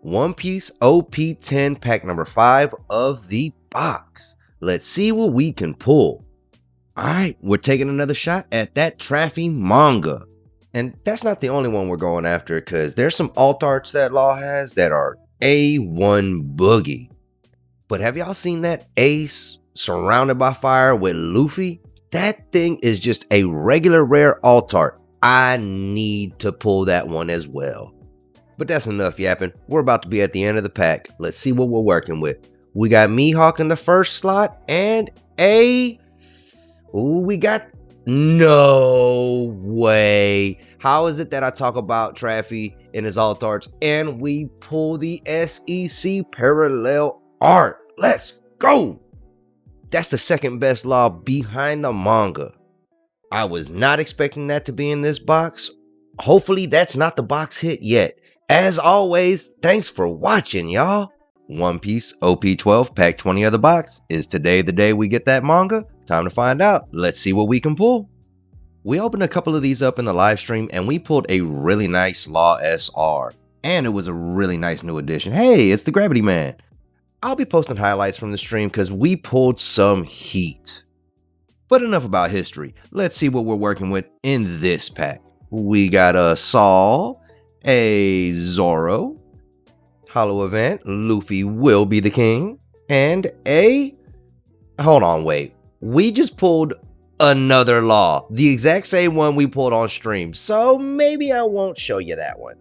One Piece OP10 pack number 5 of the box. Let's see what we can pull. Alright, we're taking another shot at that Traffy manga. And that's not the only one we're going after, because there's some alt arts that Law has that are A1 boogie. But have y'all seen that Ace surrounded by fire with Luffy? That thing is just a regular rare alt art. I need to pull that one as well. But that's enough yapping. We're about to be at the end of the pack. Let's see what we're working with. We got Mihawk in the first slot and we got... No way. How is it that I talk about Traffy in his alt arts and we pull the SEC parallel art? Let's go. That's the second best Law behind the manga. I was not expecting that to be in this box. Hopefully that's not the box hit yet. As always, thanks for watching, y'all. One Piece OP12 pack 20 of the box. Is today the day we get that manga? Time to find out. Let's see what we can pull. We opened a couple of these up in the live stream and we pulled a really nice Law SR. And it was a really nice new addition. Hey, it's the Gravity Man. I'll be posting highlights from the stream because we pulled some heat. But enough about history. Let's see what we're working with in this pack. We got a Saul, a Zoro, Hollow Event, Luffy will be the king, and a... Hold on, wait. We just pulled another Law. The exact same one we pulled on stream, so maybe I won't show you that one.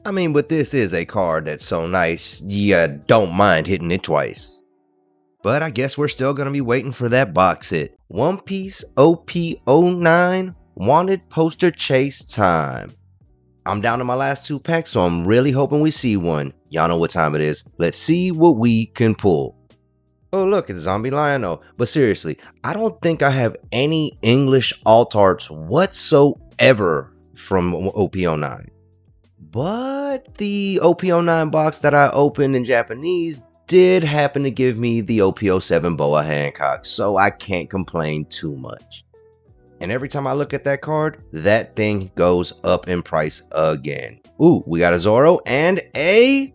I mean, but this is a card that's so nice, you don't mind hitting it twice. But I guess we're still going to be waiting for that box hit. One Piece OP09 Wanted Poster Chase time. I'm down to my last 2 packs, so I'm really hoping we see one. Y'all know what time it is. Let's see what we can pull. Oh look, it's Zombie Lion-O. But seriously, I don't think I have any English alt arts whatsoever from OP09. But the OP09 box that I opened in Japanese did happen to give me the OP07 Boa Hancock, so I can't complain too much. And every time I look at that card, that thing goes up in price again. Ooh, we got a Zoro and a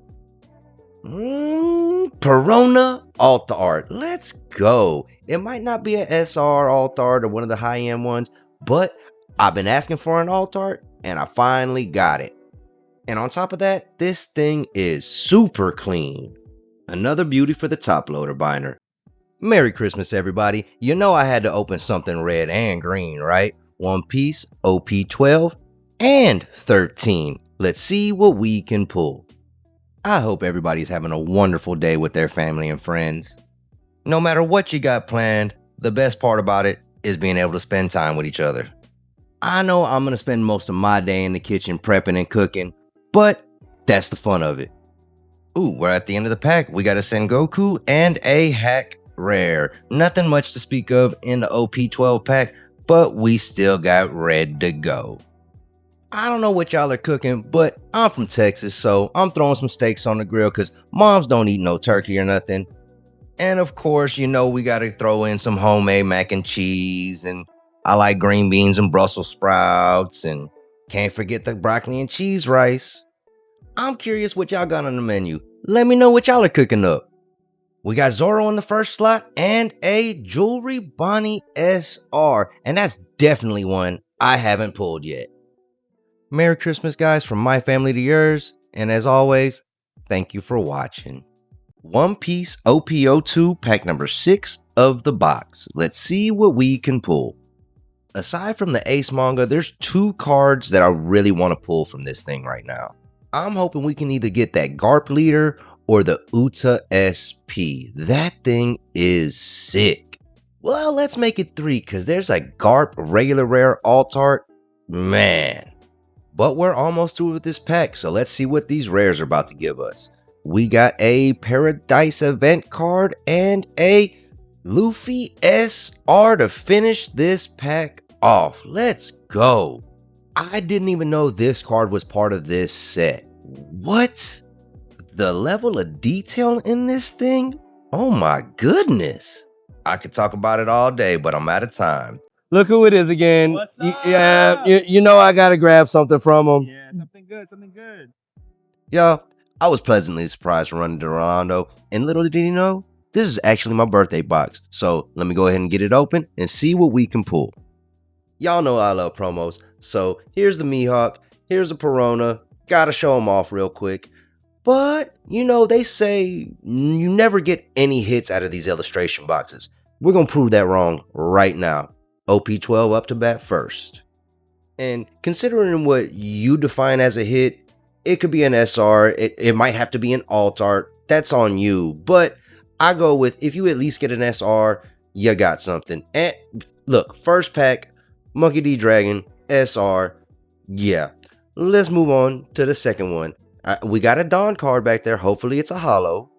Perona alt art. Let's go. It might not be an SR alt art or one of the high-end ones, but I've been asking for an alt art and I finally got it. And on top of that, this thing is super clean. Another beauty for the top loader binder. Merry Christmas, everybody. You know I had to open something red and green, right? One Piece OP12 and 13. Let's see what we can pull. I hope everybody's having a wonderful day with their family and friends. No matter what you got planned, the best part about it is being able to spend time with each other. I know I'm going to spend most of my day in the kitchen prepping and cooking, but that's the fun of it. Ooh, we're at the end of the pack. We got a Sengoku and a Hack Rare. Nothing much to speak of in the OP12 pack, but we still got ready to go. I don't know what y'all are cooking, but I'm from Texas, so I'm throwing some steaks on the grill because moms don't eat no turkey or nothing. And of course, you know we got to throw in some homemade mac and cheese, and I like green beans and Brussels sprouts, and can't forget the broccoli and cheese rice. I'm curious what y'all got on the menu. Let me know what y'all are cooking up. We got Zoro in the first slot and a Jewelry Bonnie SR. And that's definitely one I haven't pulled yet. Merry Christmas, guys, from my family to yours. And as always, thank you for watching. One Piece OP02 pack number 6 of the box. Let's see what we can pull. Aside from the Ace manga, there's 2 cards that I really want to pull from this thing right now. I'm hoping we can either get that Garp leader or the Uta SP. That thing is sick. Well, let's make it 3 because there's a Garp regular rare alt art. Man. But we're almost through with this pack, so let's see what these rares are about to give us. We got a Paradise Event card and a Luffy SR to finish this pack off. Let's go. I didn't even know this card was part of this set. What? The level of detail in this thing? Oh my goodness. I could talk about it all day, but I'm out of time. Look who it is again. What's up? Yeah, you know I gotta grab something from him. Yeah, something good, something good. Yo, I was pleasantly surprised from running to Rolando, and little did he know, this is actually my birthday box. So let me go ahead and get it open and see what we can pull. Y'all know I love promos, so here's the Mihawk, here's the Perona, gotta show them off real quick. But, they say you never get any hits out of these illustration boxes. We're gonna prove that wrong right now. OP12 up to bat first. And considering what you define as a hit, it could be an SR, it might have to be an alt art, that's on you. But I go with, if you at least get an SR, you got something. And look, first pack, Monkey D. Dragon, SR, yeah. Let's move on to the second one. We got a Dawn card back there, hopefully it's a holo.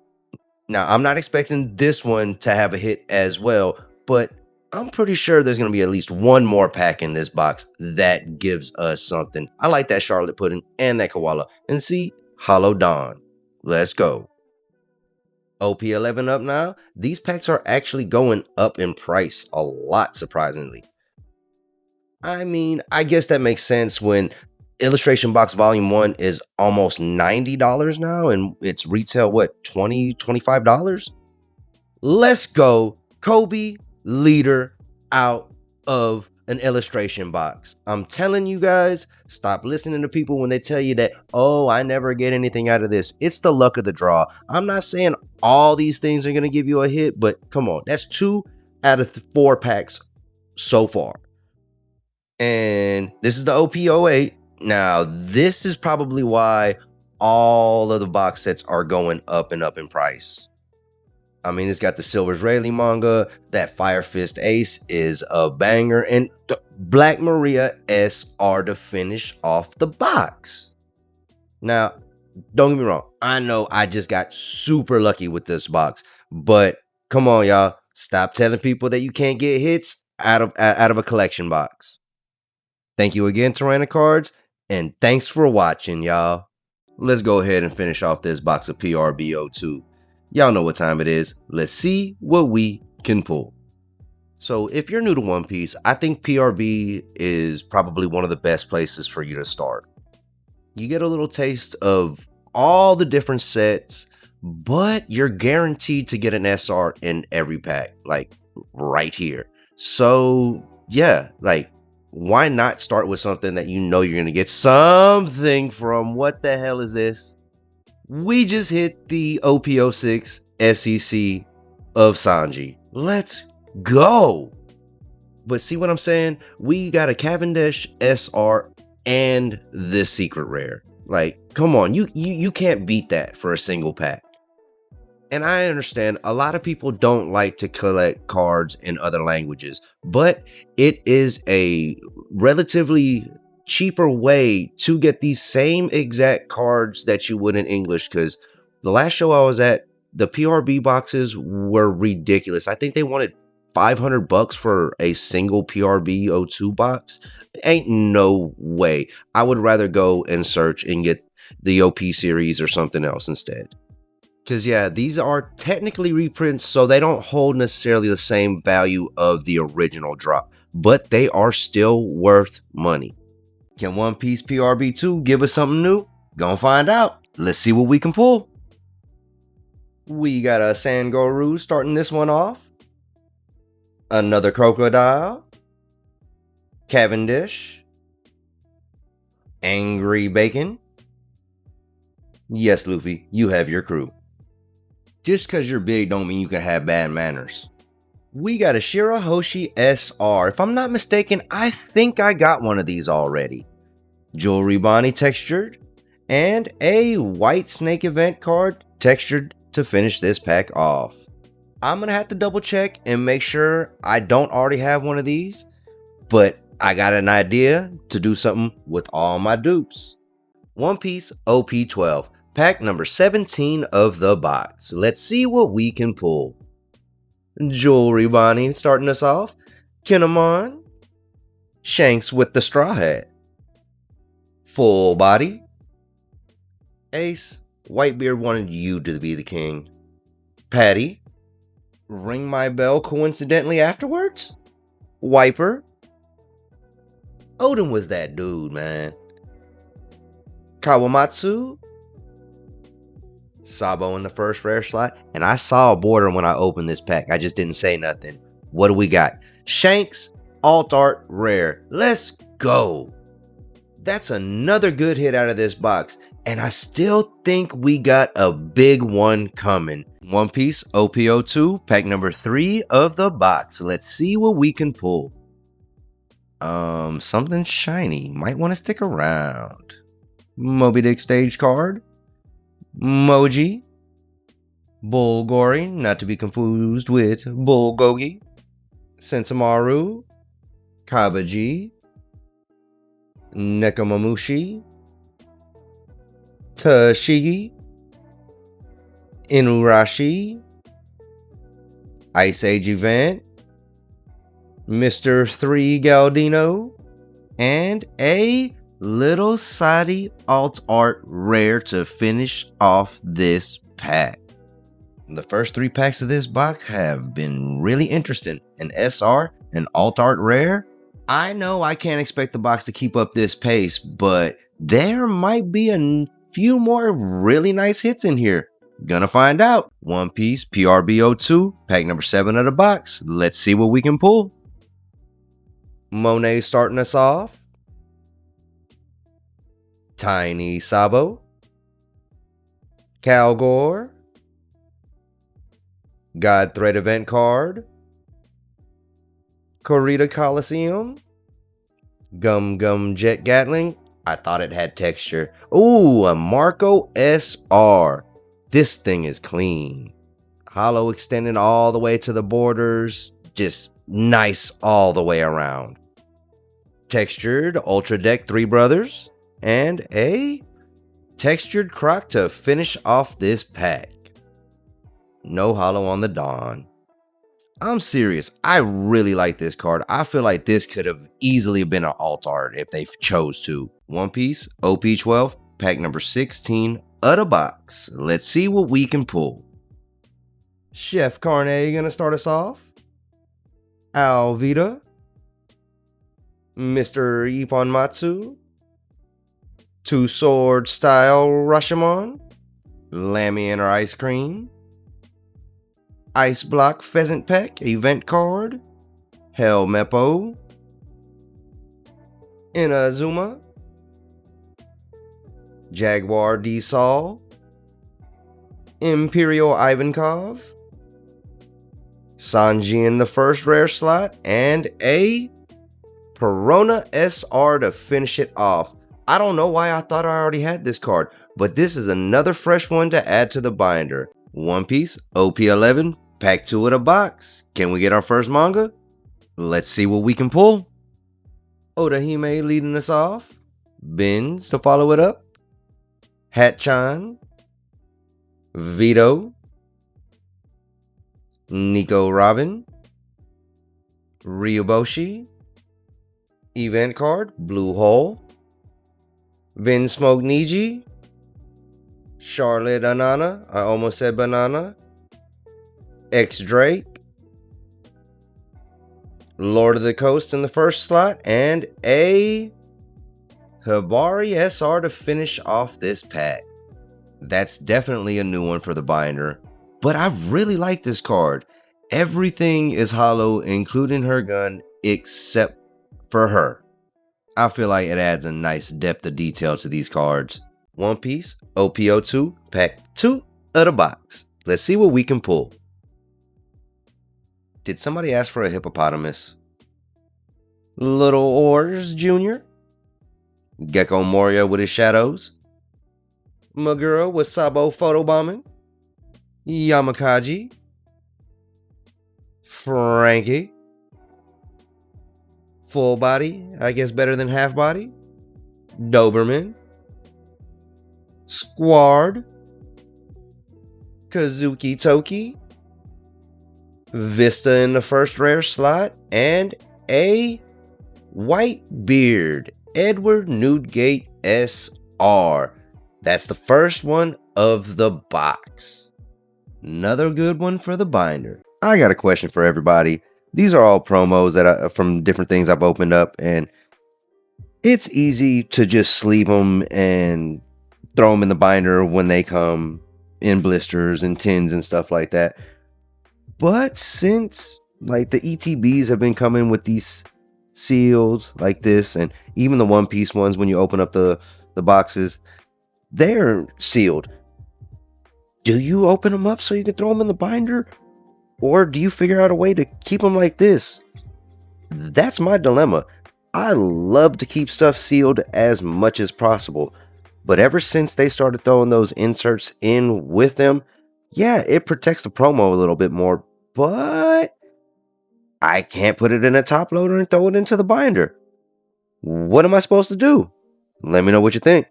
Now, I'm not expecting this one to have a hit as well, but I'm pretty sure there's going to be at least one more pack in this box that gives us something. I like that Charlotte Pudding and that Koala. And see, holo Dawn. Let's go. OP11 up now. These packs are actually going up in price a lot, surprisingly. I mean, I guess that makes sense when Illustration Box Volume 1 is almost $90 now, and it's retail, what, $20, $25? Let's go. Kobe, leader, out of an illustration box. I'm telling you guys, stop listening to people when they tell you that, oh, I never get anything out of this. It's the luck of the draw. I'm not saying all these things are going to give you a hit, but come on, that's 2 out of 4 packs so far. And this is the OP08. Now, this is probably why all of the box sets are going up and up in price. I mean, it's got the Silver's Rayleigh manga. That Fire Fist Ace is a banger. And Black Maria SR to finish off the box. Now, don't get me wrong. I know I just got super lucky with this box. But come on, y'all. Stop telling people that you can't get hits out of a collection box. Thank you again, Tyranna Cards. And thanks for watching, y'all. Let's go ahead and finish off this box of PRBO2. Y'all know what time it is. Let's see what we can pull. So if you're new to One Piece, I think PRB is probably one of the best places for you to start. You get a little taste of all the different sets, but you're guaranteed to get an SR in every pack, like right here. So yeah, like why not start with something that you know you're going to get something from? What the hell is this? We just hit the OP06 SEC of Sanji. Let's go. But see what I'm saying? We got a Cavendish SR and this secret rare. Like, come on, you can't beat that for a single pack. And I understand a lot of people don't like to collect cards in other languages, but it is a relatively cheaper way to get these same exact cards that you would in English, because the last show I was at, the PRB boxes were ridiculous. I think they wanted $500 for a single PRB 02 box. Ain't no way. I would rather go and search and get the OP series or something else instead. Because yeah, these are technically reprints, so they don't hold necessarily the same value of the original drop, but they are still worth money. Can One Piece PRB2 give us something new? Gonna find out. Let's see what we can pull. We got a Sangoru starting this one off. Another Crocodile. Cavendish. Angry Bacon. Yes, Luffy, you have your crew. Just because you're big don't mean you can have bad manners. We got a Shirahoshi SR. If I'm not mistaken, I think I got one of these already. Jewelry Bonnie textured. And a White Snake event card textured to finish this pack off. I'm going to have to double check and make sure I don't already have one of these. But I got an idea to do something with all my dupes. One Piece OP12. Pack number 17 of the box. Let's see what we can pull. Jewelry Bonnie starting us off. Kinemon. Shanks with the straw hat. Full body. Ace. Whitebeard wanted you to be the king. Patty. Ring my bell coincidentally afterwards. Wiper. Odin was that dude, man. Kawamatsu. Sabo in the first rare slot, and I saw a border when I opened this pack. I just didn't say nothing. What do we got? Shanks, alt art, rare. Let's go. That's another good hit out of this box, and I still think we got a big one coming. One Piece OPO2, pack number 3 of the box. Let's see what we can pull. Something shiny. Might want to stick around. Moby Dick stage card. Moji. Bulgori, not to be confused with Bulgogi. Sensamaru. Kabaji. Nekomamushi. Tashigi. Inurashi. Ice Age Event. Mr. 3 Galdino. And a Little Sadi alt art rare to finish off this pack. The first 3 packs of this box have been really interesting. An SR, an alt art rare. I know I can't expect the box to keep up this pace, but there might be a few more really nice hits in here. Gonna find out. One Piece PRBO2, pack number 7 of the box. Let's see what we can pull. Monet starting us off. Tiny Sabo. Calgore. God Thread event card. Corrida Coliseum. Gum Gum Jet Gatling. I thought it had texture. Ooh, a Marco SR. This thing is clean. Hollow extending all the way to the borders. Just nice all the way around. Textured Ultra Deck 3 Brothers. And a textured croc to finish off this pack. No hollow on the Dawn. I'm serious. I really like this card. I feel like this could have easily been an alt art if they chose to. One Piece OP12, pack number 16 of the box. Let's see what we can pull. Chef Carne gonna start us off. Alvita. Mr. Ippon Matsu. Two Sword Style Rashomon. Lammy and her Ice Cream. Ice Block Pheasant Peck event card. Hell Meppo. Inazuma. Jaguar D-Sol. Imperial Ivankov. Sanji in the first rare slot. And a Perona SR to finish it off. I don't know why I thought I already had this card, but this is another fresh one to add to the binder. One Piece OP11, pack 2 of the box. Can we get our first manga? Let's see what we can pull. Odahime leading us off. Benz to follow it up. Hatchan. Vito. Nico Robin. Ryoboshi. Event card, Blue Hole. Vinsmoke Niji. Charlotte Anana. I almost said banana. X Drake. Lord of the Coast in the first slot. And a Hibari SR to finish off this pack. That's definitely a new one for the binder. But I really like this card. Everything is hollow, including her gun, except for her. I feel like it adds a nice depth of detail to these cards. One Piece OPO2, pack 2 of the box. Let's see what we can pull. Did somebody ask for a hippopotamus? Little Oars Jr. Gecko Moria with his shadows. Magura with Sabo photobombing. Yamakaji. Frankie. Full body, I guess better than half body. Doberman. Squard. Kazuki Toki. Vista in the first rare slot. And a White Beard. Edward Newgate SR. That's the first one of the box. Another good one for the binder. I got a question for everybody. These are all promos that from different things I've opened up, and it's easy to just sleeve them and throw them in the binder when they come. in blisters and tins and stuff like that. But since like the ETBs have been coming with these seals like this, and even the One Piece ones, when you open up the boxes, they're sealed. Do you open them up so you can throw them in the binder? Or do you figure out a way to keep them like this? That's my dilemma. I love to keep stuff sealed as much as possible, but ever since they started throwing those inserts in with them, yeah, it protects the promo a little bit more, but I can't put it in a top loader and throw it into the binder. What am I supposed to do? Let me know what you think.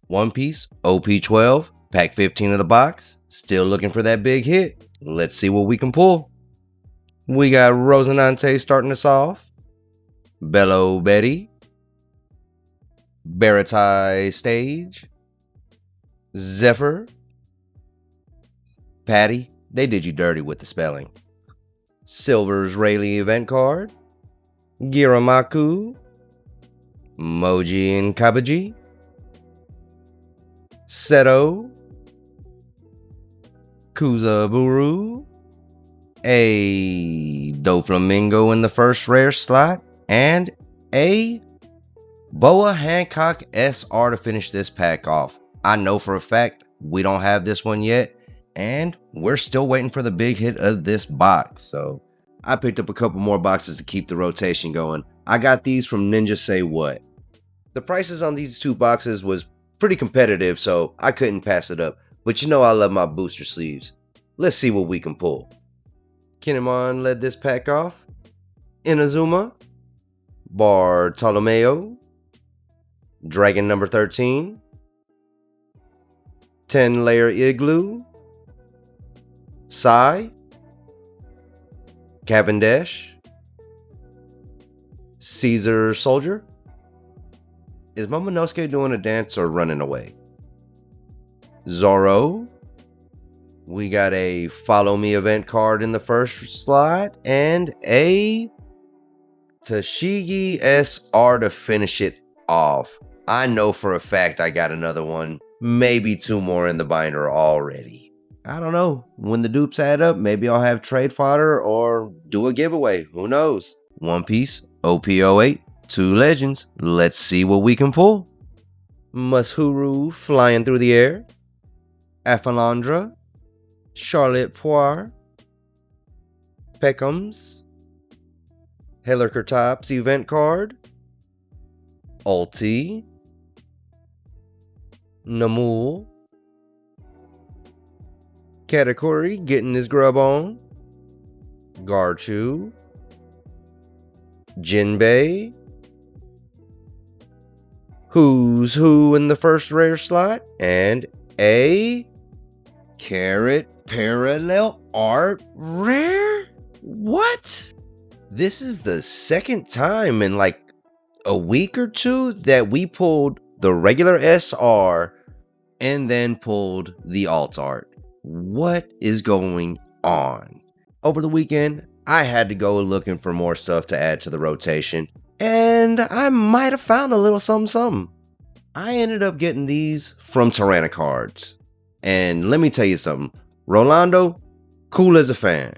One Piece, OP12, pack 15 of the box. Still looking for that big hit. Let's see what we can pull. We got Rosinante starting us off. Bello Betty. Baratai Stage. Zephyr. Patty, they did you dirty with the spelling. Silver's Rayleigh event card. Giramaku. Moji and Kabaji. Seto. Kuzaburu. A Doflamingo in the first rare slot. And a Boa Hancock SR to finish this pack off. I know for a fact we don't have this one yet, and we're still waiting for the big hit of this box. So I picked up a couple more boxes to keep the rotation going. I got these from Ninja Say What. The prices on these two boxes was pretty competitive, so I couldn't pass it up. But you know I love my booster sleeves. Let's see what we can pull. Kinemon led this pack off. Inazuma. Bartolomeo. Dragon number 13. 10-layer Igloo. Sai. Cavendish. Caesar Soldier. Is Momonosuke doing a dance or running away? Zoro. We got a Follow Me event card in the first slot. And a Tashigi SR to finish it off. I know for a fact I got another one. Maybe two more in the binder already. I don't know. When the dupes add up, maybe I'll have trade fodder or do a giveaway. Who knows? One Piece, OP08, 2 legends. Let's see what we can pull. Mashuru flying through the air. Aphalandra. Charlotte Poir. Peckham's. Helliker event card. Ulti. Namul. Katakuri getting his grub on. Garchu. Jinbei. Who's Who in the first rare slot. And a Carrot Parallel Art Rare? What? This is the second time in like a week or two that we pulled the regular SR and then pulled the alt art. What is going on? Over the weekend, I had to go looking for more stuff to add to the rotation, and I might have found a little something. I ended up getting these from Tyranna Cards. And let me tell you something, Rolando, cool as a fan.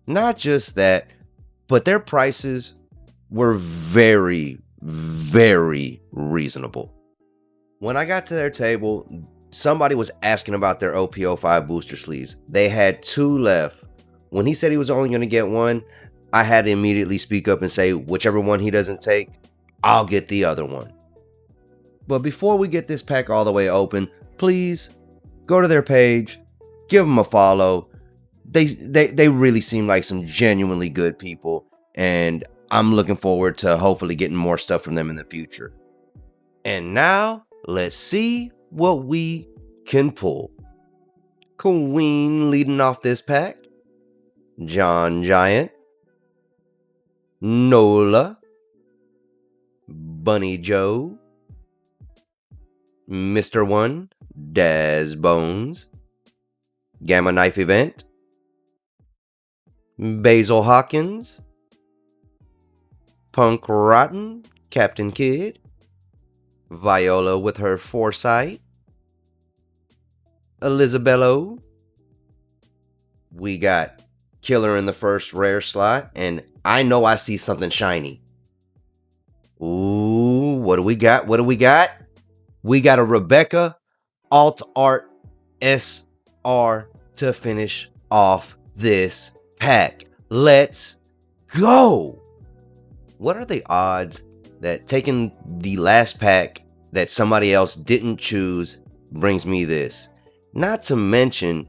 Not just that, but their prices were very, very reasonable. When I got to their table, somebody was asking about their OP05 booster sleeves. They had 2 left. When he said he was only going to get one, I had to immediately speak up and say, whichever one he doesn't take, I'll get the other one. But before we get this pack all the way open, please go to their page, give them a follow. They really seem like some genuinely good people, and I'm looking forward to hopefully getting more stuff from them in the future. And now, let's see what we can pull. Queen leading off this pack. John Giant. Nola. Bunny Joe. Mr. One. Daz Bones. Gamma Knife Event. Basil Hawkins. Punk Rotten. Captain Kidd. Viola with her foresight. Elizabello. We got Killer in the first rare slot, and I know I see something shiny. Ooh, what do we got? What do we got? We got a Rebecca Alt Art SR to finish off this pack. Let's go! What are the odds that taking the last pack that somebody else didn't choose brings me this? Not to mention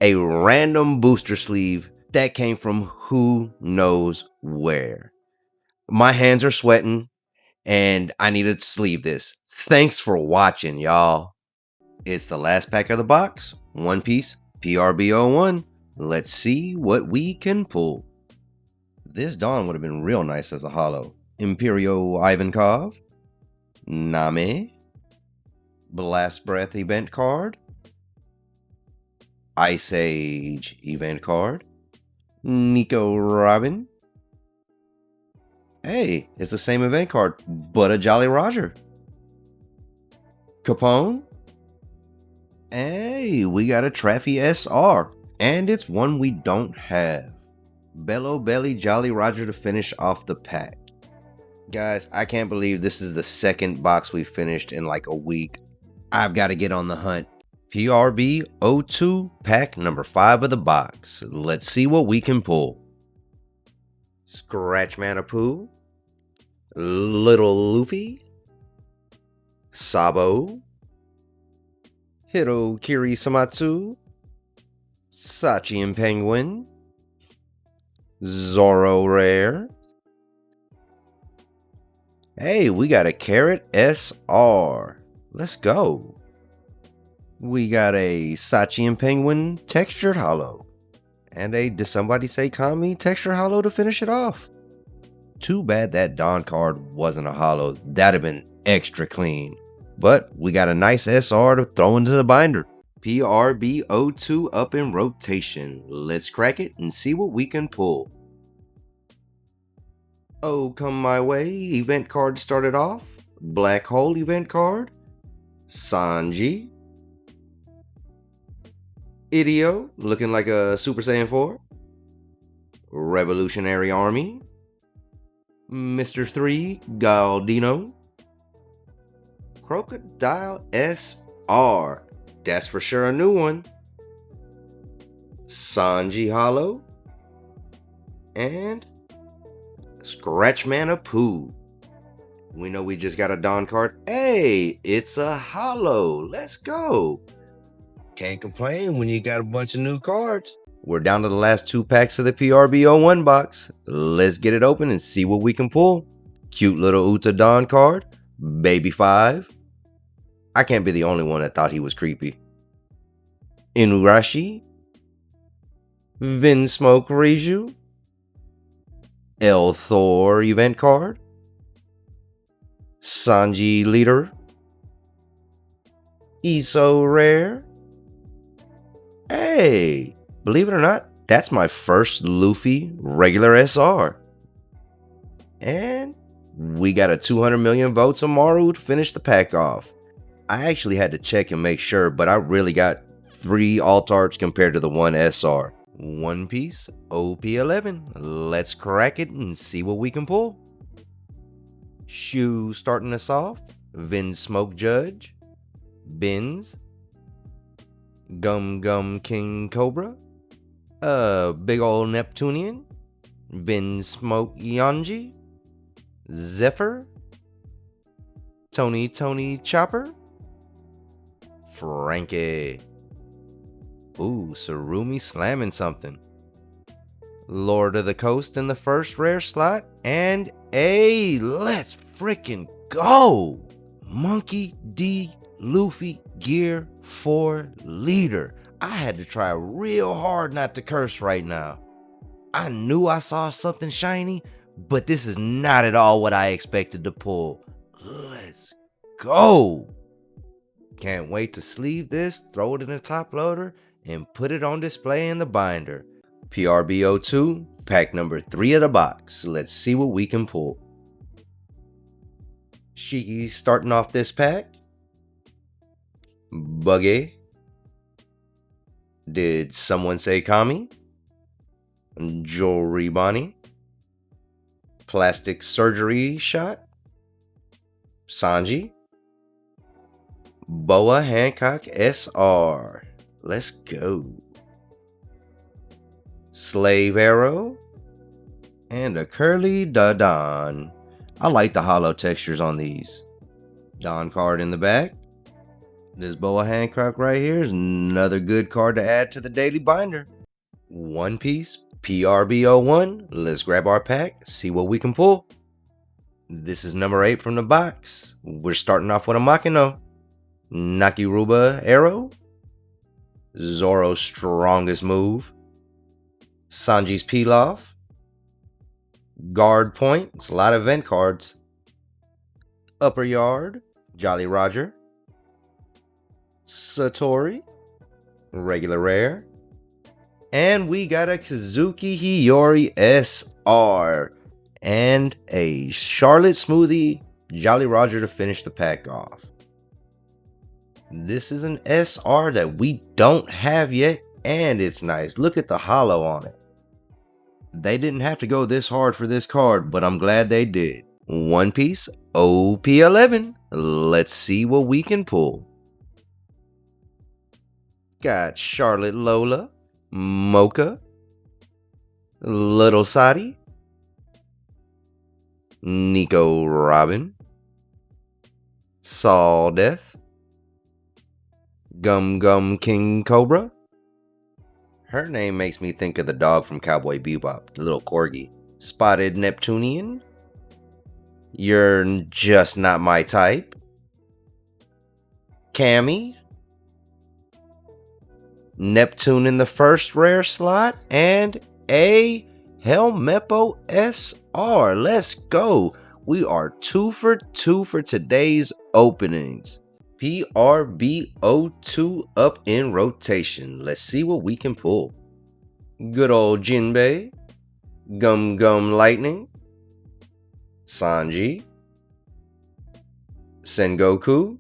a random booster sleeve that came from who knows where. My hands are sweating and I need to sleeve this. Thanks for watching, y'all. It's the last pack of the box. One Piece PRBO1. Let's see what we can pull. This Dawn would have been real nice as a holo. Imperio Ivankov. Nami. Blast Breath event card. Ice Age event card. Nico Robin. Hey, it's the same event card, but a Jolly Roger. Capone. Hey, we got a Traffy SR, and it's one we don't have. Bello Belly Jolly Roger to finish off the pack. Guys, I can't believe this is the second box we finished in like a week. I've got to get on the hunt. PRB 02, pack number 5 of the box. Let's see what we can pull. Scratch Manapoo. Little Luffy. Sabo. Hirokiri Samatsu. Sachi and Penguin. Zoro Rare. Hey, we got a Carrot SR. Let's go. We got a Sachi and Penguin textured holo. And a Did Somebody Say Kami textured holo to finish it off. Too bad that Dawn card wasn't a holo. That'd have been extra clean. But we got a nice SR to throw into the binder. PRB02 up in rotation. Let's crack it and see what we can pull. Oh, Come My Way event card started off. Black Hole event card. Sanji. Idio, looking like a Super Saiyan 4. Revolutionary Army. Mr. 3, Galdino. Crocodile SR. That's for sure a new one. Sanji Hollow. And Scratch Manapoo. We know we just got a Dawn card. Hey, it's a holo. Let's go. Can't complain when you got a bunch of new cards. We're down to the last 2 packs of the PRBO1 box. Let's get it open and see what we can pull. Cute little Uta Dawn card. Baby 5. I can't be the only one that thought he was creepy. Inurashi. Vinsmoke Reiju. El Thor event card. Sanji Leader. Iso Rare. Hey, believe it or not, that's my first Luffy regular SR. And we got a 200 million votes Amaru to finish the pack off. I actually had to check and make sure, but I really got 3 alt arts compared to the 1 SR. One Piece OP11. Let's crack it and see what we can pull. Shu starting us off. Vinsmoke Judge. Bins. Gum Gum King Cobra. Big ol' Neptunian. Vinsmoke Yanji. Zephyr. Tony Chopper. Frankie. Ooh, Surumi slamming something. Lord of the Coast in the first rare slot. And let's freaking go! Monkey D. Luffy Gear 4 Leader. I had to try real hard not to curse right now. I knew I saw something shiny, but this is not at all what I expected to pull. Let's go! Can't wait to sleeve this, throw it in a top loader, and put it on display in the binder. PRBO2, pack number 3 of the box. Let's see what we can pull. Shiki's starting off this pack. Buggy. Did someone say Kami? Jewelry Bonnie? Plastic surgery shot? Sanji? Boa Hancock SR. Let's go. Slave Arrow? And a Curly Don. I like the hollow textures on these. Don card in the back. This Boa Hancock right here is another good card to add to the daily binder. One Piece, PRB01. Let's grab our pack, see what we can pull. This is number 8 from the box. We're starting off with a Makino. Nakiruba Arrow. Zoro's strongest move. Sanji's Pilaf. Guard Point. It's a lot of event cards. Upper Yard. Jolly Roger. Satori. Regular Rare. And we got a Kazuki Hiyori SR. And a Charlotte Smoothie Jolly Roger to finish the pack off. This is an SR that we don't have yet, and it's nice. Look at the hollow on it. They didn't have to go this hard for this card, but I'm glad they did. One Piece, OP11. Let's see what we can pull. Got Charlotte Lola, Mocha, Little Sadi, Nico Robin, Saul Death, Gum Gum King Cobra. Her name makes me think of the dog from Cowboy Bebop, the little corgi. Spotted Neptunian. You're just not my type. Cammy. Neptune in the first rare slot. And a Helmeppo SR. Let's go. We are 2 for 2 for today's openings. PRB02 up in rotation. Let's see what we can pull. Good old Jinbei. Gum Gum Lightning. Sanji. Sengoku.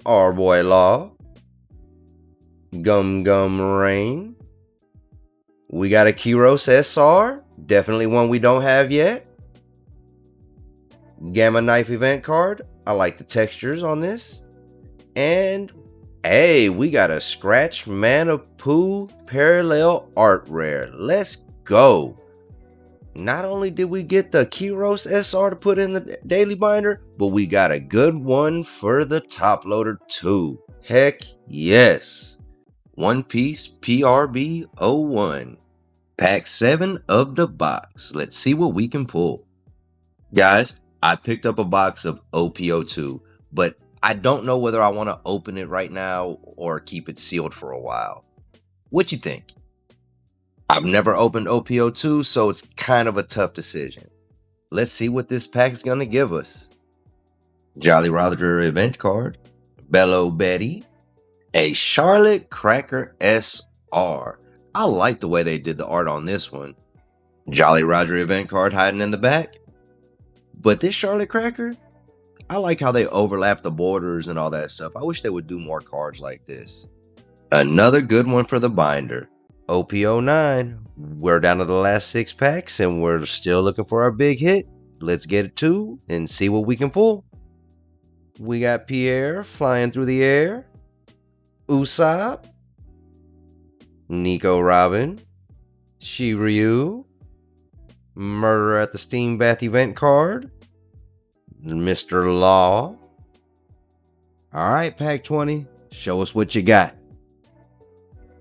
Our Boy Law. Gum Gum Rain. We got a Kyros SR. Definitely one we don't have yet. Gamma Knife event card. I like the textures on this. And hey, we got a Scratch Manapoo parallel art rare. Let's go. Not only did we get the Kyros SR to put in the daily binder, but we got a good one for the top loader too. Heck yes. One Piece PRB01. Pack 7 of the box. Let's see what we can pull. Guys, I picked up a box of OP02, but I don't know whether I want to open it right now or keep it sealed for a while. What you think? I've never opened OP02, so it's kind of a tough decision. Let's see what this pack is going to give us. Jolly Roger event card. Bello Betty. A Charlotte Cracker SR. I like the way they did the art on this one. Jolly Roger event card hiding in the back. But this Charlotte Cracker, I like how they overlap the borders and all that stuff. I wish they would do more cards like this. Another good one for the binder. OP09. We're down to the last 6 packs and we're still looking for our big hit. Let's get it to and see what we can pull. We got Pierre flying through the air. Usopp. Nico Robin. Shiryu. Murder at the Steam Bath event card. Mr. Law. Alright, pack 20. Show us what you got.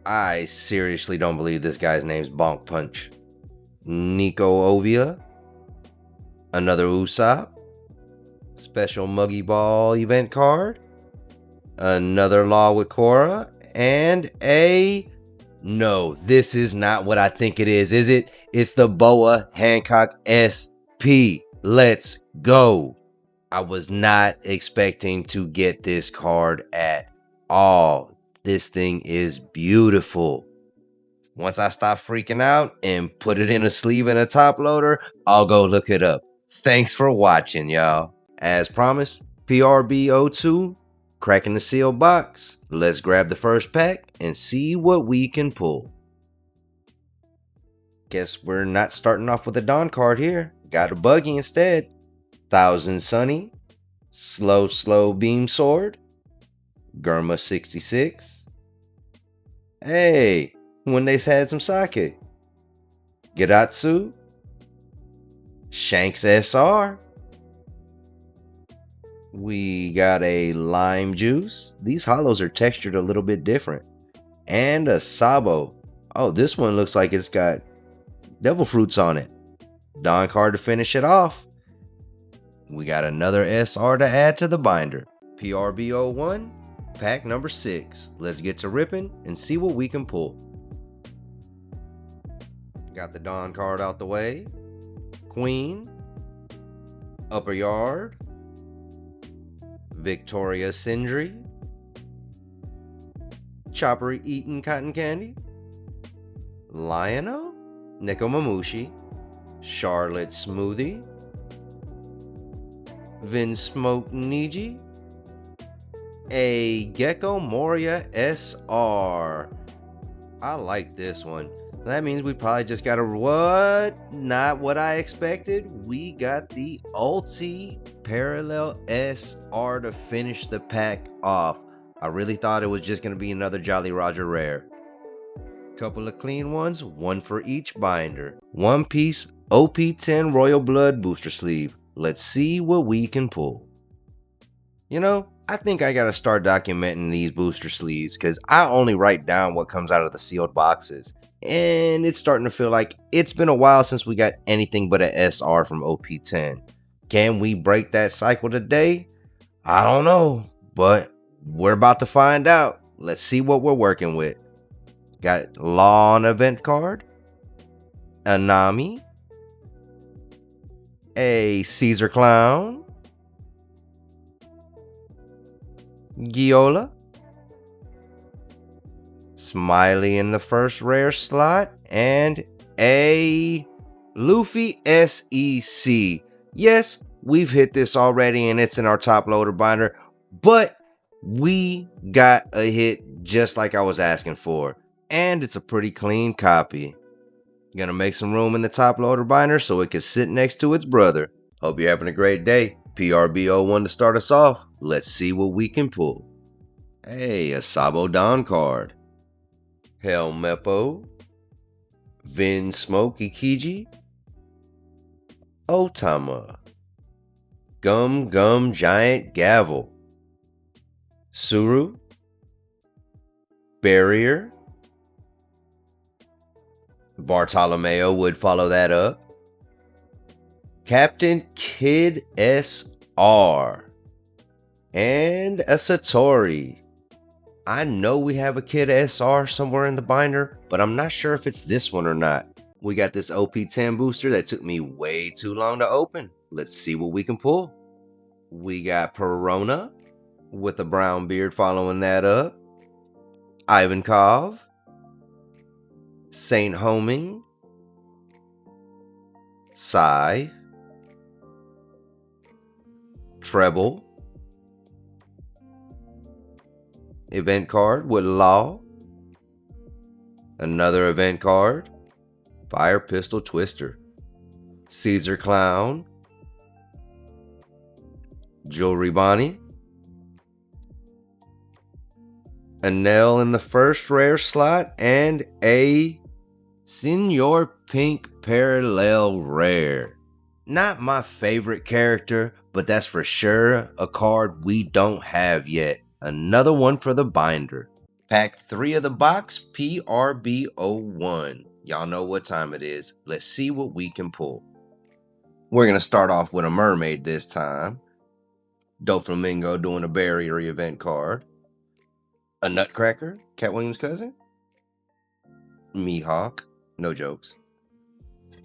I seriously don't believe this guy's name's Bonk Punch. Nico Ovia. Another Usopp. Special Muggy Ball event card. Another Law with Korra. And a... No, this is not what I think it is it? It's the Boa Hancock SP. Let's go. I was not expecting to get this card at all. This thing is beautiful. Once I stop freaking out and put it in a sleeve and a top loader, I'll go look it up. Thanks for watching, y'all. As promised, PRB02, Cracking the sealed box, let's grab the first pack and see what we can pull. Guess we're not starting off with a Dawn card here. Got a buggy instead. Thousand Sunny, Slow Beam Sword, Germa 66. Hey, when they had some sake. Geratsu, Shanks SR. We got a Lime Juice. These hollows are textured a little bit different. And a Sabo. Oh, this one looks like it's got devil fruits on it. Dawn card to finish it off. We got another SR to add to the binder. PRB01, pack number 6. Let's get to ripping and see what we can pull. Got the Dawn card out the way. Queen, Upper Yard, Victoria Sindri, Chopper Eating Cotton Candy, Lionel, Nekomamushi, Charlotte Smoothie, Vin Smoke Niji, a Gecko Moria SR. I like this one. That means we probably just got a what? Not what I expected. We got the Ulti Parallel SR to finish the pack off. I really thought it was just going to be another Jolly Roger rare. Couple of clean ones, one for each binder. One piece OP10 Royal Blood booster sleeve. Let's see what we can pull. You know, I think I gotta start documenting these booster sleeves because I only write down what comes out of the sealed boxes. And it's starting to feel like it's been a while since we got anything but an SR from OP10. Can we break that cycle today? I don't know, but we're about to find out. Let's see what we're working with. Got Law on event card, a Nami, a Caesar Clown, Giola, Smiley in the first rare slot, and a Luffy SEC. Yes, we've hit this already and it's in our top loader binder, but we got a hit just like I was asking for, and it's a pretty clean copy. Gonna make some room in the top loader binder so it can sit next to its brother. Hope you're having a great day. PRB01 to start us off. Let's see what we can pull. Hey, a Sabo Dawn card. Helmeppo, Vin Smoke Ikiji, Otama, Gum Giant Gavel, Suru, Barrier, Bartolomeo would follow that up, Captain Kid SR, and a Satori. I know we have a Kid SR somewhere in the binder, but I'm not sure if it's this one or not. We got this OP10 booster that took me way too long to open. Let's see what we can pull. We got Perona with a brown beard following that up. Ivankov, Saint Homing, Sai, Treble, event card with Law, another event card, Fire Pistol Twister, Caesar Clown, Jewelry Bonnie, a Nell in the first rare slot, and a Senor Pink Parallel rare. Not my favorite character, but that's for sure a card we don't have yet. Another one for the binder. Pack 3 of the box, PRB01. Y'all know what time it is. Let's see what we can pull. We're going to start off with a mermaid this time. Doflamingo doing a barrier event card. A Nutcracker, Cat Williams' cousin. Mihawk, no jokes.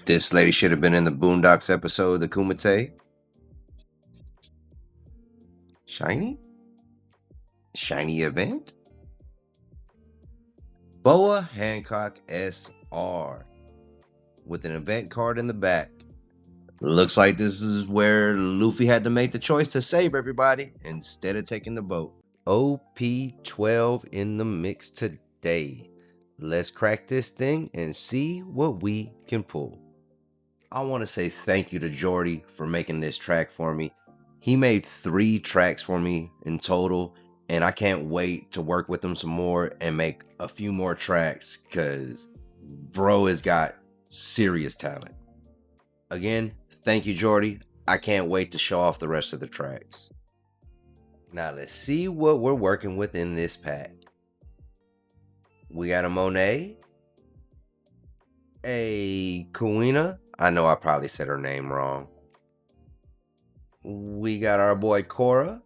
This lady should have been in the Boondocks episode of the Kumite. Shiny? Shiny event? Boa Hancock SR with an event card in the back. Looks like this is where Luffy had to make the choice to save everybody instead of taking the boat. OP12 in the mix today. Let's crack this thing and see what we can pull. I want to say thank you to Jordy for making this track for me. He made 3 tracks for me in total, and I can't wait to work with him some more and make a few more tracks because bro has got serious talent. Again, thank you, Jordy. I can't wait to show off the rest of the tracks. Now let's see what we're working with in this pack. We got a Monet, a Kuina. I know I probably said her name wrong. We got our boy Korra.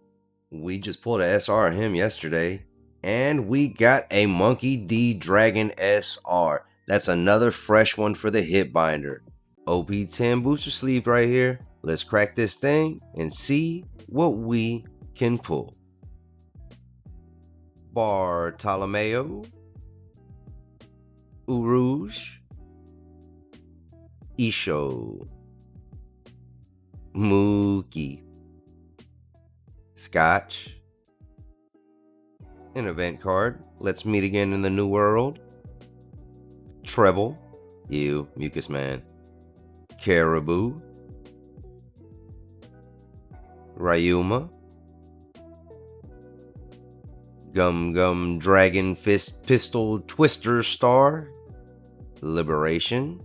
We just pulled a SR on him yesterday. And we got a Monkey D Dragon SR. That's another fresh one for the hip binder. OP10 booster sleeve right here. Let's crack this thing and see what we can pull. Bartolomeo, Urouge, Isho, Mookie, Scotch, an event card. Let's meet again in the new world. Treble, you Mucus Man, Caribou, Ryuma, Gum Gum Dragon Fist Pistol Twister Star, Liberation,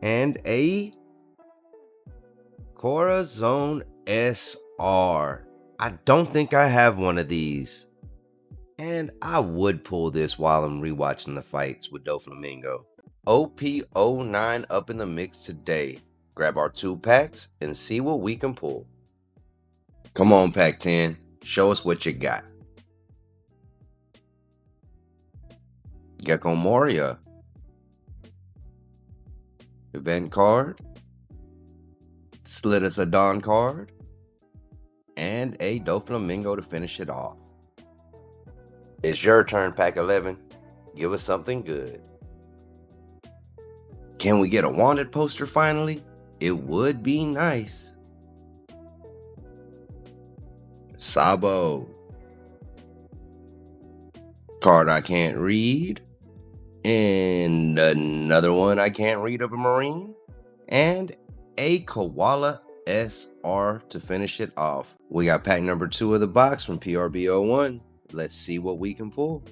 and a Corazon SR. I don't think I have one of these, and I would pull this while I'm rewatching the fights with Doflamingo. OP09 up in the mix today. Grab our 2 packs and see what we can pull. Come on, pack 10, show us what you got. Gecko Moria, event card, Slid us a Dawn card, and a Doflamingo to finish it off. It's your turn, pack 11. Give us something good. Can we get a wanted poster finally? It would be nice. Sabo, card I can't read, and another one I can't read of a Marine, and a Koala SR to finish it off. We got pack number 2 of the box from PRB01. Let's see what we can pull.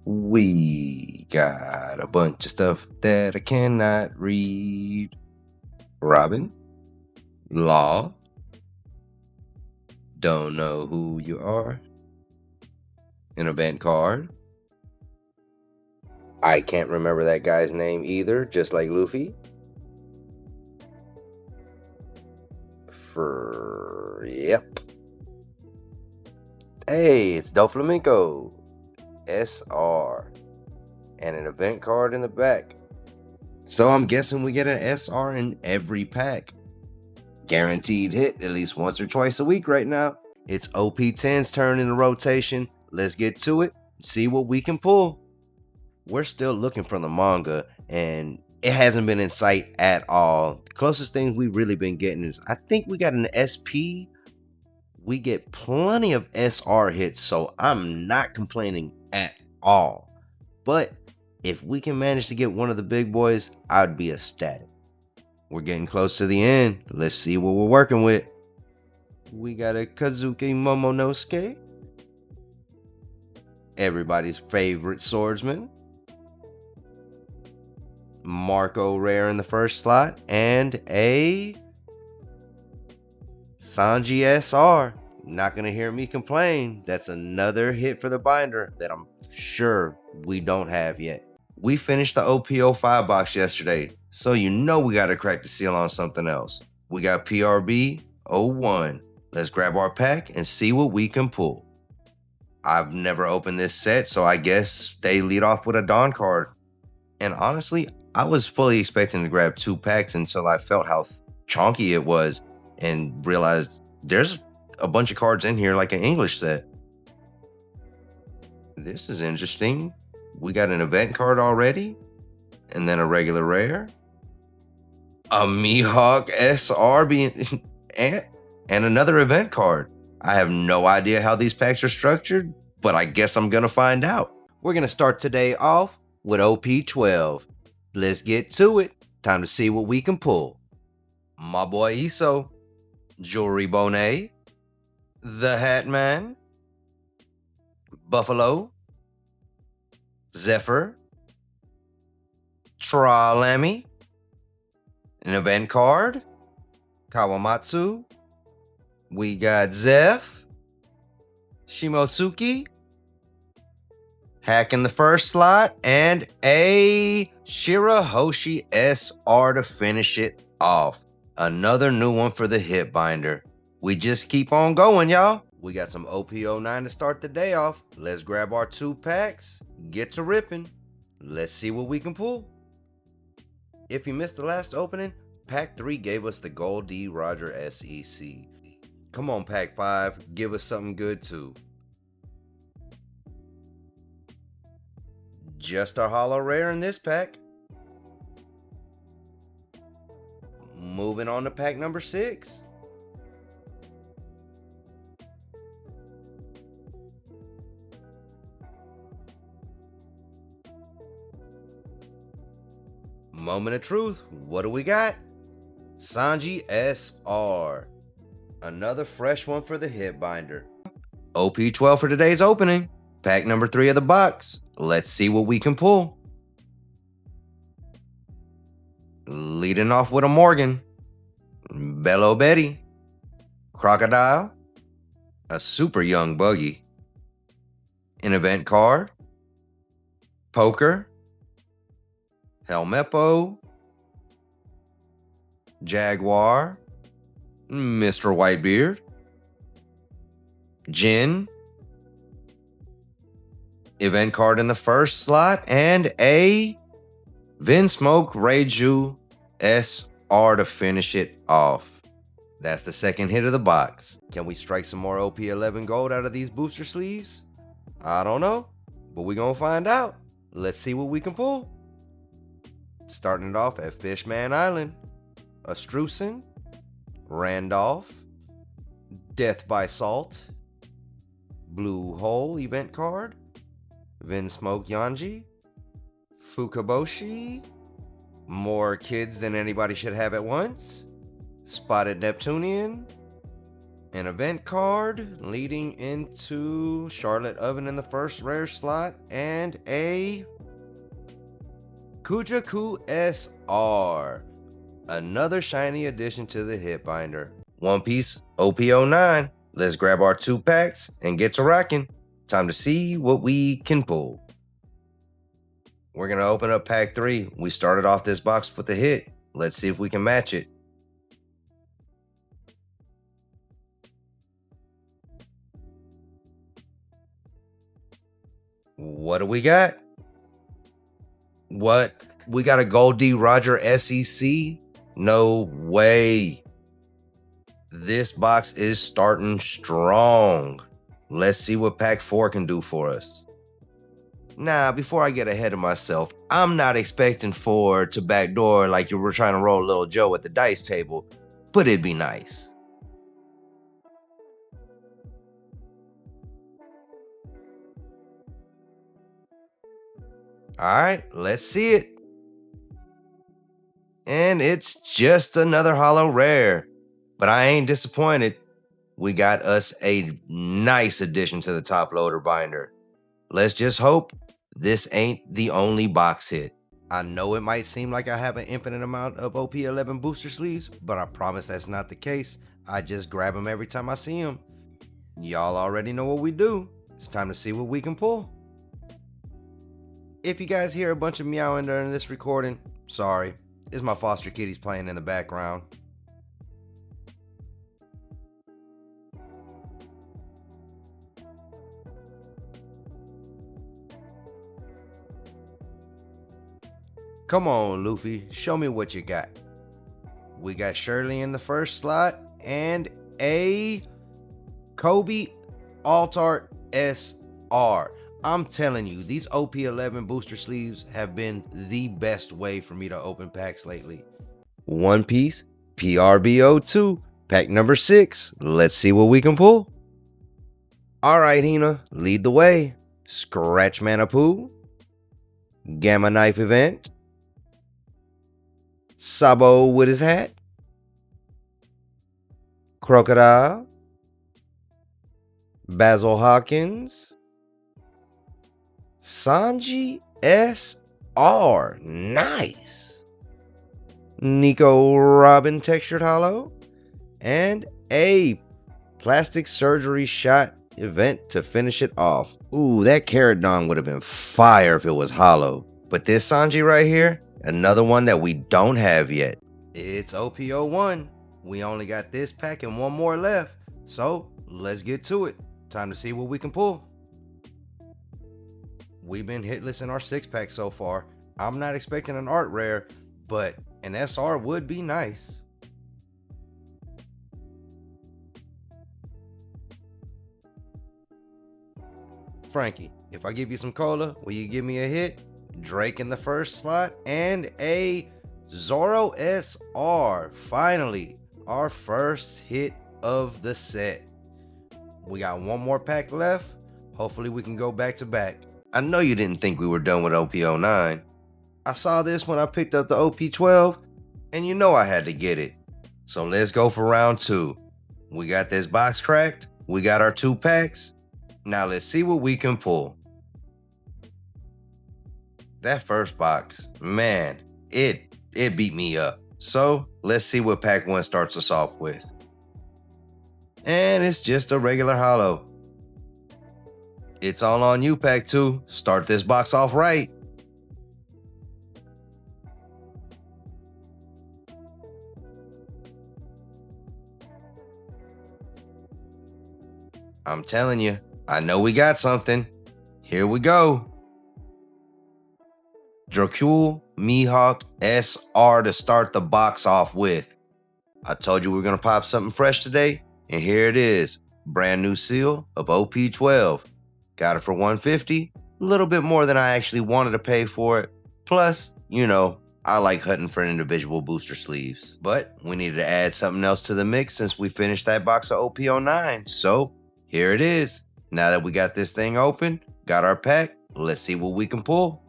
We got a bunch of stuff that I cannot read. Robin, Law, don't know who you are, an event card. I can't remember that guy's name either, just like Luffy. Yep. Hey, it's Doflamingo SR and an event card in the back. So I'm guessing we get an SR in every pack. Guaranteed hit at least once or twice a week right now. It's OP10's turn in the rotation. Let's get to it, see what we can pull. We're still looking for the manga, and it hasn't been in sight at all. The closest thing we've really been getting is, I think we got an SP. We get plenty of SR hits, so I'm not complaining at all. But if we can manage to get one of the big boys, I'd be ecstatic. We're getting close to the end. Let's see what we're working with. We got a Kazuki Momonosuke, everybody's favorite swordsman, Marco Rare in the first slot, and a Sanji SR. Not gonna hear me complain. That's another hit for the binder that I'm sure we don't have yet. We finished the OP05 box yesterday, so you know we gotta crack the seal on something else. We got PRB01. Let's grab our pack and see what we can pull. I've never opened this set, so I guess they lead off with a Dawn card. And honestly, I was fully expecting to grab 2 packs until I felt how chonky it was and realized there's a bunch of cards in here like an English set. This is interesting. We got an event card already, and then a regular rare, a Mihawk SR being and another event card. I have no idea how these packs are structured, but I guess I'm gonna find out. We're gonna start today off with OP12. Let's get to it. Time to see what we can pull. My boy Iso, Jewelry Bonet, the Hat Man, Buffalo, Zephyr, Tralami, an event card, Kawamatsu, we got Zeph, Shimotsuki, Hack in the first slot, and a Shirahoshi SR to finish it off. Another new one for the hip binder. We just keep on going, y'all. We got some OP09 to start the day off. Let's grab our 2 packs, get to ripping. Let's see what we can pull. If you missed the last opening, Pack 3 gave us the Goldie Roger SEC. Come on, Pack 5, give us something good too. Just our holo rare in this pack. Moving on to pack number 6. Moment of truth. What do we got? Sanji SR. Another fresh one for the hip binder. OP12 for today's opening. Pack number 3 of the box. Let's see what we can pull. Leading off with a Morgan, Bello Betty, Crocodile, a super young Buggy, an event card, Poker, Helmeppo, Jaguar, Mr. Whitebeard, Jin, event card in the first slot, and a Vinsmoke Reiju SR to finish it off. That's the second hit of the box. Can we strike some more OP11 gold out of these booster sleeves? I don't know, but we're gonna find out. Let's see what we can pull. Starting it off at Fishman Island, Astrucin, Randolph, Death by Salt, Blue Hole event card, Vinsmoke Yanji, Fukaboshi, more kids than anybody should have at once, Spotted Neptunian, an event card leading into Charlotte Oven in the first rare slot, and a Kujaku SR. Another shiny addition to the hip binder. One Piece OP09. Let's grab our 2 packs and get to rocking. Time to see what we can pull. We're going to open up pack 3. We started off this box with a hit. Let's see if we can match it. What do we got? What? We got a Goldie Roger SEC? No way. This box is starting strong. Let's see what pack 4 can do for us. Now, before I get ahead of myself, I'm not expecting 4 to backdoor like you were trying to roll Little Joe at the dice table, but it'd be nice. Alright, let's see it. And it's just another holo rare. But I ain't disappointed. We got us a nice addition to the top loader binder. Let's just hope this ain't the only box hit. I know it might seem like I have an infinite amount of OP11 booster sleeves, but I promise that's not the case. I just grab them every time I see them. Y'all already know what we do. It's time to see what we can pull. If you guys hear a bunch of meowing during this recording, sorry. It's my foster kitties playing in the background. Come on, Luffy, show me what you got. We got Shirley in the first slot and a Kobe Altart SR. I'm telling you, these OP11 booster sleeves have been the best way for me to open packs lately. One Piece PRBO2, pack number 6. Let's see what we can pull. Alright, Hina, lead the way. Scratch Manapoo, Gamma Knife Event, Sabo with his hat, Crocodile, Basil Hawkins, Sanji SR, nice. Nico Robin Textured Hollow, and a plastic surgery shot event to finish it off. Ooh, that Carrot Dong would have been fire if it was hollow. But this Sanji right here, another one that we don't have yet. It's OP01. We only got this pack and one more left. So let's get to it. Time to see what we can pull. We've been hitless in our 6-pack so far. I'm not expecting an art rare, but an SR would be nice. Frankie, if I give you some cola, will you give me a hit? Drake in the first slot and a Zoro SR. Finally, our first hit of the set. We got one more pack left. Hopefully we can go back to back. I know you didn't think we were done with OP09. I saw this when I picked up the OP12, and you know I had to get it. So let's go for round 2. We got this box cracked. We got our 2 packs. Now let's see what we can pull. That first box, man, it beat me up. So let's see what pack 1 starts us off with. And it's just a regular hollow. It's all on you, pack 2. Start this box off right. I'm telling you, I know we got something. Here we go. Dracul Mihawk SR to start the box off with. I told you we were going to pop something fresh today, and here it is. Brand new seal of OP12. Got it for $150, a little bit more than I actually wanted to pay for it. Plus, you know, I like hunting for individual booster sleeves. But we needed to add something else to the mix since we finished that box of OP09. So here it is. Now that we got this thing open, got our pack, let's see what we can pull.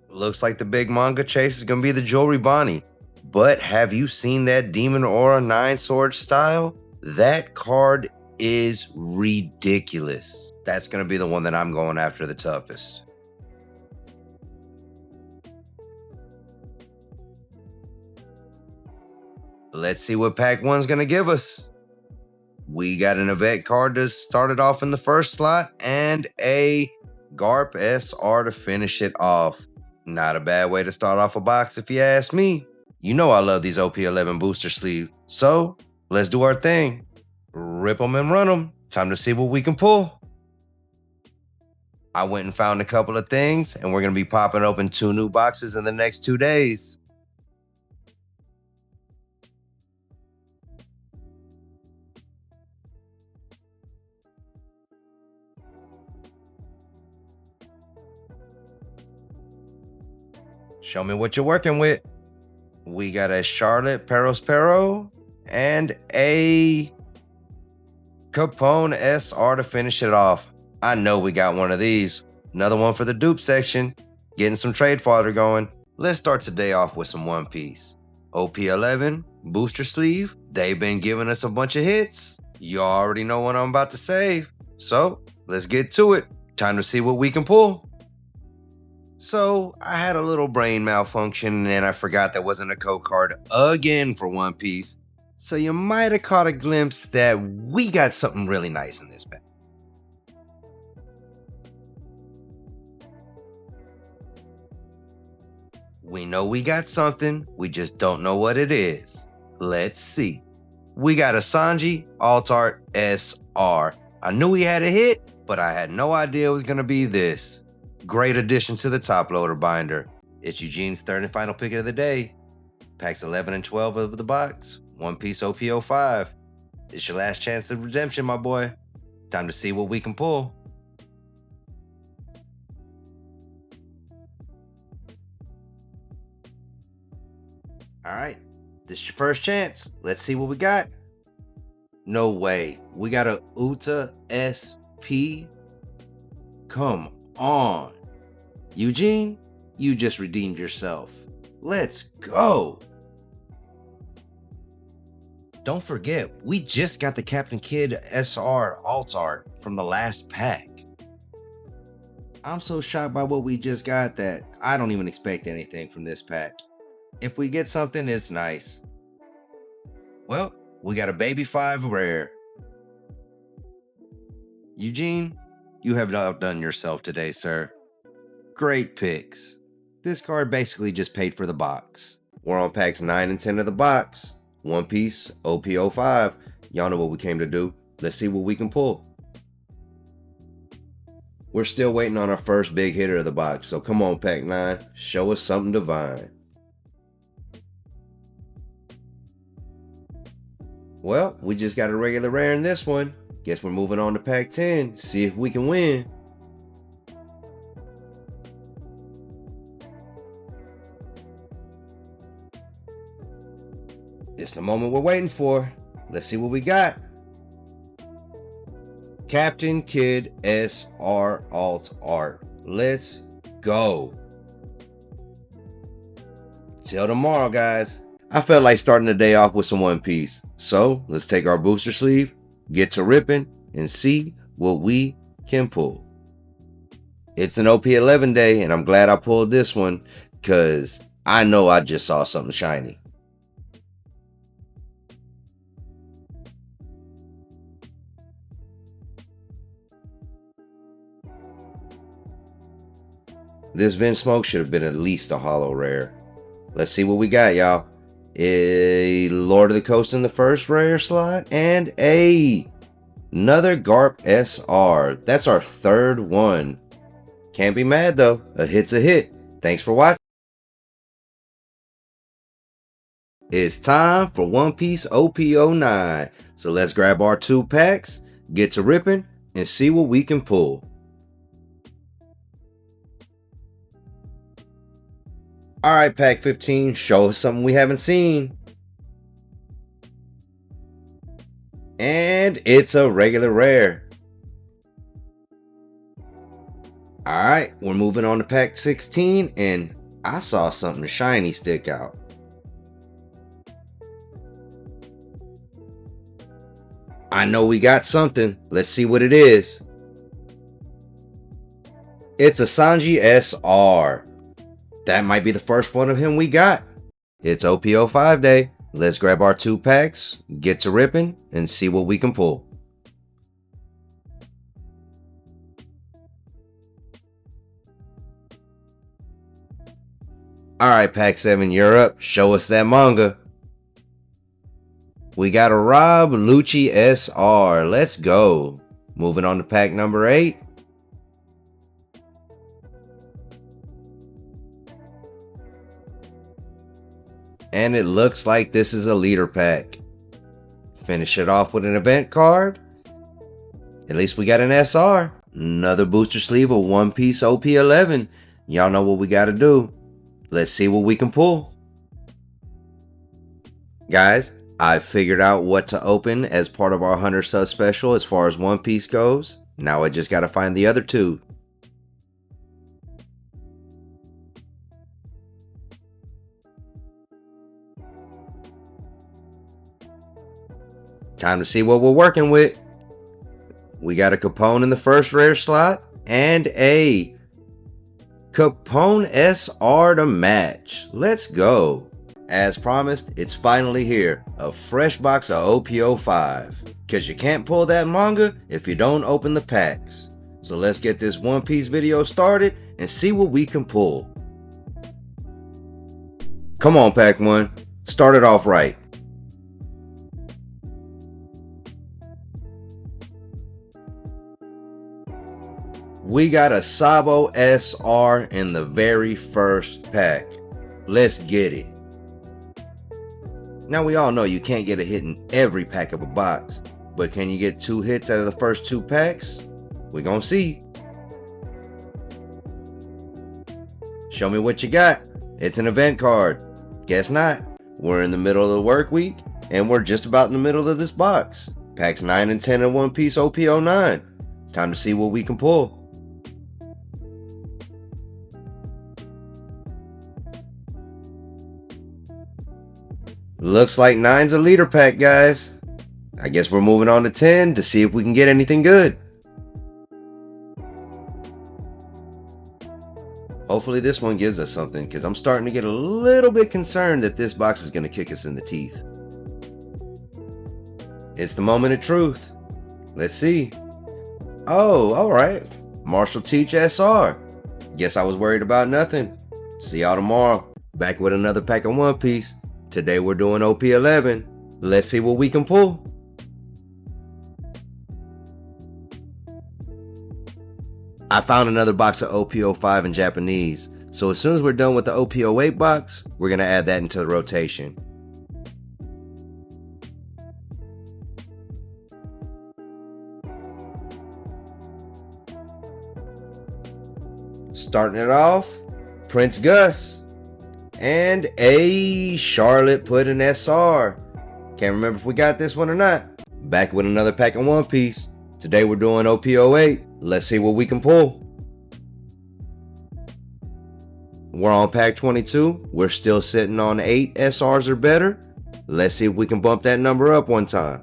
Looks like the big manga chase is going to be the Jewelry Bonnie. But have you seen that Demon Aura 9 Sword style? That card is ridiculous. That's going to be the one that I'm going after the toughest. Let's see what pack 1's going to give us. We got an Event card to start it off in the first slot and a Garp SR to finish it off. Not a bad way to start off a box if you ask me. You know I love these OP11 booster sleeves. So let's do our thing. Rip them and run them. Time to see what we can pull. I went and found a couple of things, and we're going to be popping open 2 new boxes in the next 2 days. Show me what you're working with. We got a Charlotte Perospero and a Capone SR to finish it off. I know we got one of these. Another one for the dupe section. Getting some trade fodder going. Let's start today off with some One Piece. OP11, booster sleeve. They've been giving us a bunch of hits. You already know what I'm about to save. So let's get to it. Time to see what we can pull. So I had a little brain malfunction and I forgot there wasn't a code card again for One Piece. So you might have caught a glimpse that we got something really nice in this pack. We know we got something, we just don't know what it is. Let's see. We got a Sanji Altart SR. I knew he had a hit, but I had no idea it was going to be this. Great addition to the top loader binder. It's Eugene's third and final pick of the day. Packs 11 and 12 of the box. One Piece OP05. It's your last chance of redemption, my boy. Time to see what we can pull. All right, this is your first chance. Let's see what we got. No way. We got a Uta SP? Come on. Eugene, you just redeemed yourself. Let's go. Don't forget, we just got the Captain Kid SR alt art from the last pack. I'm so shocked by what we just got that I don't even expect anything from this pack. If we get something, it's nice. Well, we got a baby 5 rare. Eugene, you have outdone yourself today, sir. Great picks. This card basically just paid for the box. We're on packs 9 and 10 of the box. One Piece, OP05. Y'all know what we came to do. Let's see what we can pull. We're still waiting on our first big hitter of the box, so come on, pack 9. Show us something divine. Well, we just got a regular rare in this one. Guess we're moving on to pack 10. See if we can win. It's the moment we're waiting for. Let's see what we got. Captain Kid SR alt art. Let's go. Till tomorrow, guys. I felt like starting the day off with some One Piece. So let's take our booster sleeve, get to ripping, and see what we can pull. It's an OP11 day, and I'm glad I pulled this one because I know I just saw something shiny. This Vin Smoke should have been at least a holo rare. Let's see what we got, y'all. A Lord of the Coast in the first rare slot, and another Garp SR. That's our third one. Can't be mad though. A hit's a hit. Thanks for watching. It's time for One Piece OP09. So let's grab our 2 packs, get to ripping, and see what we can pull. Alright, pack 15, show us something we haven't seen. And it's a regular rare. Alright, we're moving on to pack 16, and I saw something shiny stick out. I know we got something. Let's see what it is. It's a Sanji SR. That might be the first one of him we got. It's OP05 day. Let's grab our 2 packs, get to ripping, and see what we can pull. Alright, pack 7, you're up. Show us that manga. We got a Rob Lucci SR. Let's go. Moving on to pack number 8. And it looks like this is a leader pack. Finish it off with an event card. At least we got an SR. Another booster sleeve of One Piece OP11. Y'all know what we gotta do. Let's see what we can pull. Guys, I figured out what to open as part of our 100 sub special as far as One Piece goes. Now I just gotta find the other 2. Time to see what we're working with. We got a Capone in the first rare slot and a Capone SR to match. Let's go. As promised, it's finally here. A fresh box of OP05. Cause you can't pull that manga if you don't open the packs. So let's get this One Piece video started and see what we can pull. Come on, pack 1. Start it off right. We got a Sabo SR in the very first pack. Let's get it. Now we all know you can't get a hit in every pack of a box, but can you get 2 hits out of the first 2 packs? We're gonna see. Show me what you got. It's an event card. Guess not. We're in the middle of the work week, and we're just about in the middle of this box. Packs 9 and 10 in One Piece OP09. Time to see what we can pull. Looks like 9's a leader pack, guys. I guess we're moving on to 10 to see if we can get anything good. Hopefully this one gives us something, because I'm starting to get a little bit concerned that this box is going to kick us in the teeth. It's the moment of truth. Let's see. Oh, alright. Marshall Teach SR. Guess I was worried about nothing. See y'all tomorrow. Back with another pack of One Piece. Today we're doing OP11. Let's see what we can pull. I found another box of OP05 in Japanese, so as soon as we're done with the OP08 box, we're going to add that into the rotation. Starting it off, Prince Gus, and a Charlotte Pudding SR. Can't remember if we got this one or not. Back with another pack of One Piece. Today we're doing OP08. Let's see what we can pull. We're on pack 22. We're still sitting on 8 SRs or better. Let's see if we can bump that number up one time.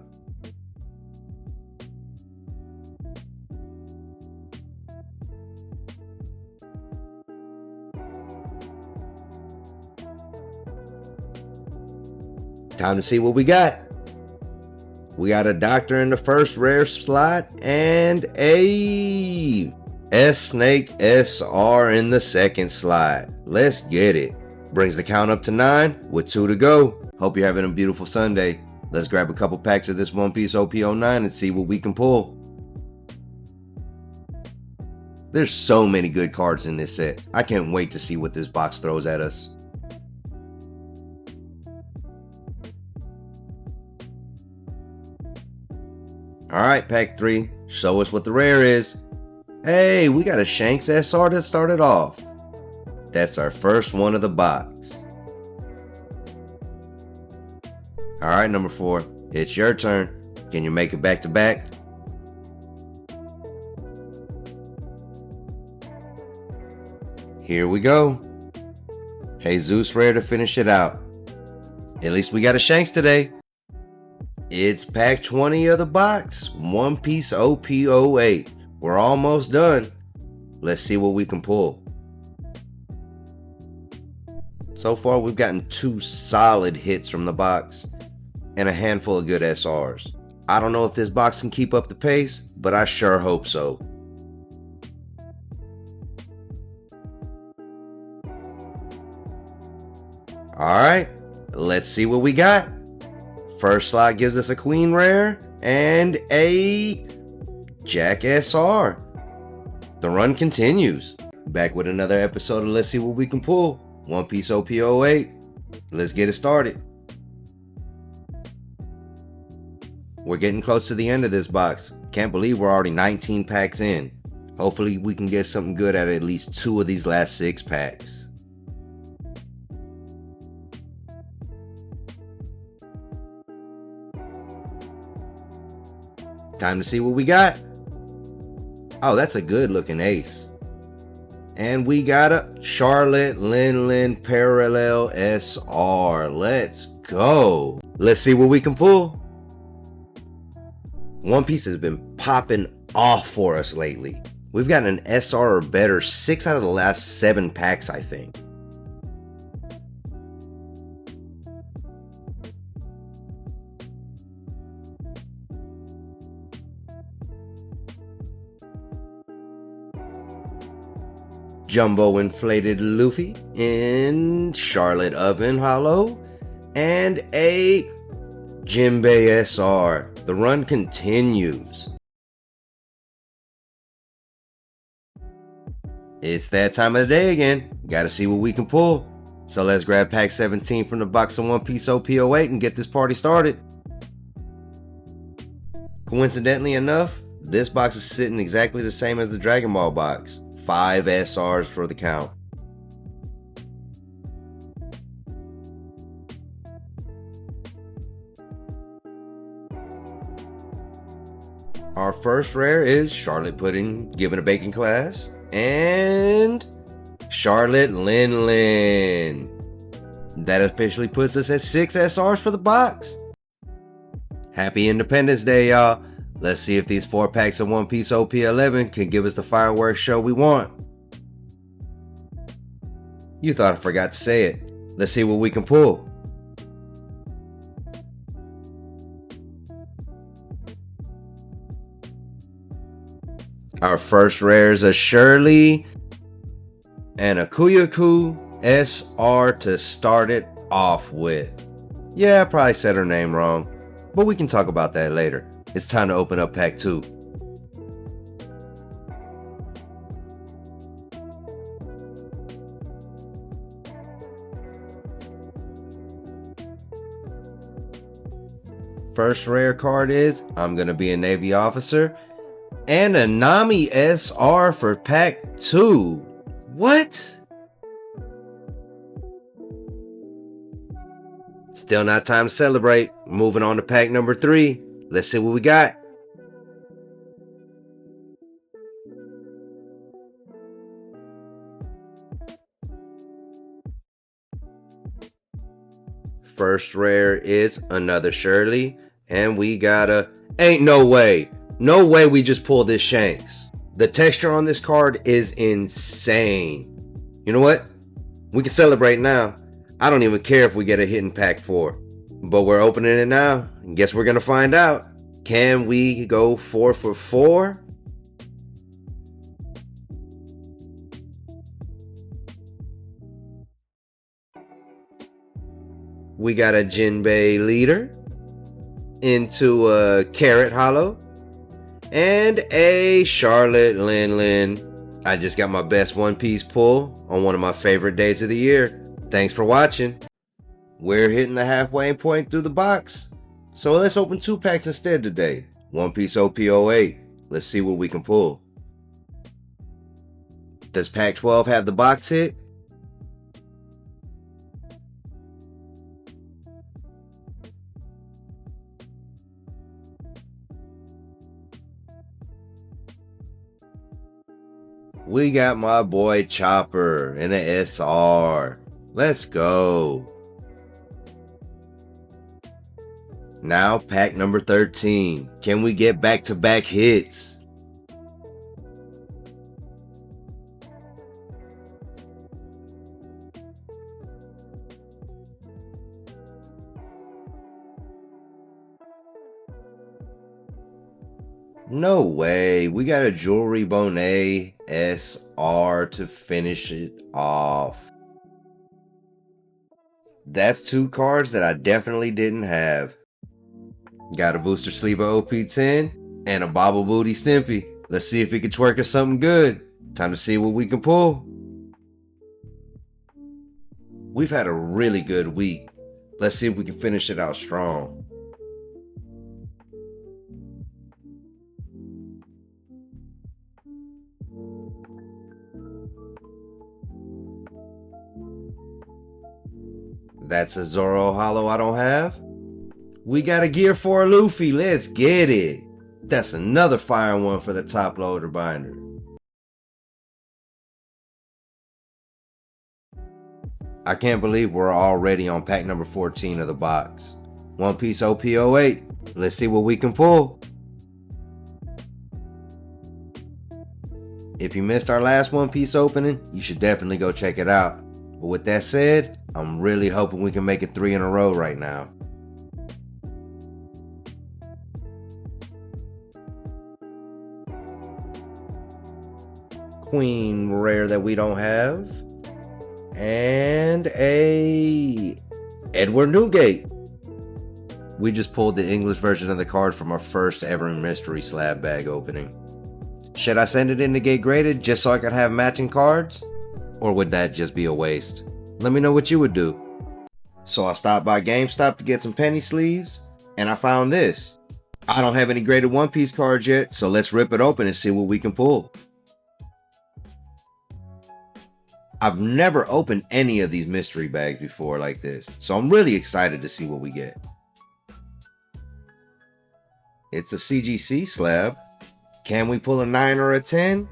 Time to see what we got. We got a Doctor in the first rare slot and a S-Snake SR in the second slot. Let's get it. Brings the count up to 9 with 2 to go. Hope you're having a beautiful Sunday. Let's grab a couple packs of this One Piece OP09 and see what we can pull. There's so many good cards in this set. I can't wait to see what this box throws at us. Alright, pack 3. Show us what the rare is. Hey, we got a Shanks SR that started off. That's our first one of the box. Alright, number 4. It's your turn. Can you make it back to back? Here we go. Jesus rare to finish it out. At least we got a Shanks today. It's pack 20 of the box. One Piece OP08. We're almost done. Let's see what we can pull. So far we've gotten 2 solid hits from the box and a handful of good SRs. I don't know if this box can keep up the pace, but I sure hope so. Alright, let's see what we got. First slot gives us a Queen Rare and a Jack SR. The run continues. Back with another episode of Let's See What We Can Pull. One Piece OP08. Let's get it started. We're getting close to the end of this box. Can't believe we're already 19 packs in. Hopefully we can get something good out of at least 2 of these last 6 packs. Time to see what we got. Oh, that's a good looking ace. And we got a Charlotte Lin Parallel SR. Let's go. Let's see what we can pull. One Piece has been popping off for us lately. We've gotten an SR or better 6 out of the last 7 packs, I think. Jumbo inflated Luffy in Charlotte Oven Hollow and a Jinbei SR. The run continues. It's that time of the day again. Gotta see what we can pull. So let's grab pack 17 from the box of One Piece OP08 and get this party started. Coincidentally enough, this box is sitting exactly the same as the Dragon Ball box. 5 SRs for the count. Our first rare is Charlotte Pudding giving a baking class, and Charlotte Lin Lin. That officially puts us at 6 SRs for the box. Happy Independence Day, y'all. Let's see if these 4 packs of One Piece OP11 can give us the fireworks show we want. You thought I forgot to say it. Let's see what we can pull. Our first rare is a Shirley and a Kuyaku SR to start it off with. Yeah, I probably said her name wrong, but we can talk about that later. It's time to open up pack 2. First rare card is I'm Gonna Be a Navy Officer and a Nami SR for pack 2. What? Still not time to celebrate. Moving on to pack number 3. Let's see what we got. First rare is another Shirley, and we got a... Ain't no way. No way we just pulled this Shanks. The texture on this card is insane. You know what? We can celebrate now. I don't even care if we get a hit in pack 4. But we're opening it now. Guess we're going to find out. Can we go 4 for 4? We got a Jinbei leader into a Carrot Hollow and a Charlotte Lin Lin. I just got my best One Piece pull on one of my favorite days of the year. Thanks for watching. We're hitting the halfway point through the box, so let's open 2 packs instead today. One Piece OP08. Let's see what we can pull. Does pack 12 have the box hit? We got my boy Chopper in an SR. Let's go. Now pack number 13. Can we get back-to-back hits? No way. We got a Jewelry Bonet SR to finish it off. That's 2 cards that I definitely didn't have. Got a booster sleeve of OP10 and a Bobble Booty Stimpy. Let's see if we can twerk us something good. Time to see what we can pull. We've had a really good week. Let's see if we can finish it out strong. That's a Zoro Hollow I don't have. We got a Gear 4 Luffy. Let's get it. That's another fire one for the top loader binder. I can't believe we're already on pack number 14 of the box. One Piece OP08. Let's see what we can pull. If you missed our last One Piece opening, you should definitely go check it out. But with that said, I'm really hoping we can make it 3 in a row right now. Queen rare that we don't have. And a Edward Newgate. We just pulled the English version of the card from our first ever mystery slab bag opening. Should I send it in to get graded just so I could have matching cards? Or would that just be a waste? Let me know what you would do. So I stopped by GameStop to get some penny sleeves, and I found this. I don't have any graded One Piece cards yet, so let's rip it open and see what we can pull. I've never opened any of these mystery bags before like this, so I'm really excited to see what we get. It's a CGC slab. Can we pull a 9 or a 10?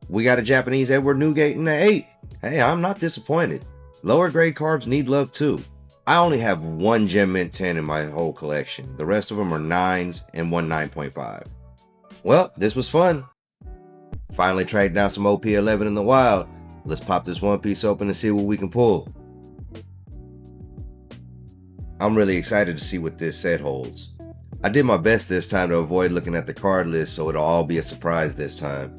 We got a Japanese Edward Newgate in the 8. Hey, I'm not disappointed. Lower grade cards need love too. I only have one Gem Mint 10 in my whole collection. The rest of them are 9s and one 9.5. Well, this was fun. Finally tracked down some OP11 in the wild. Let's pop this One Piece open and see what we can pull. I'm really excited to see what this set holds. I did my best this time to avoid looking at the card list, so it'll all be a surprise this time.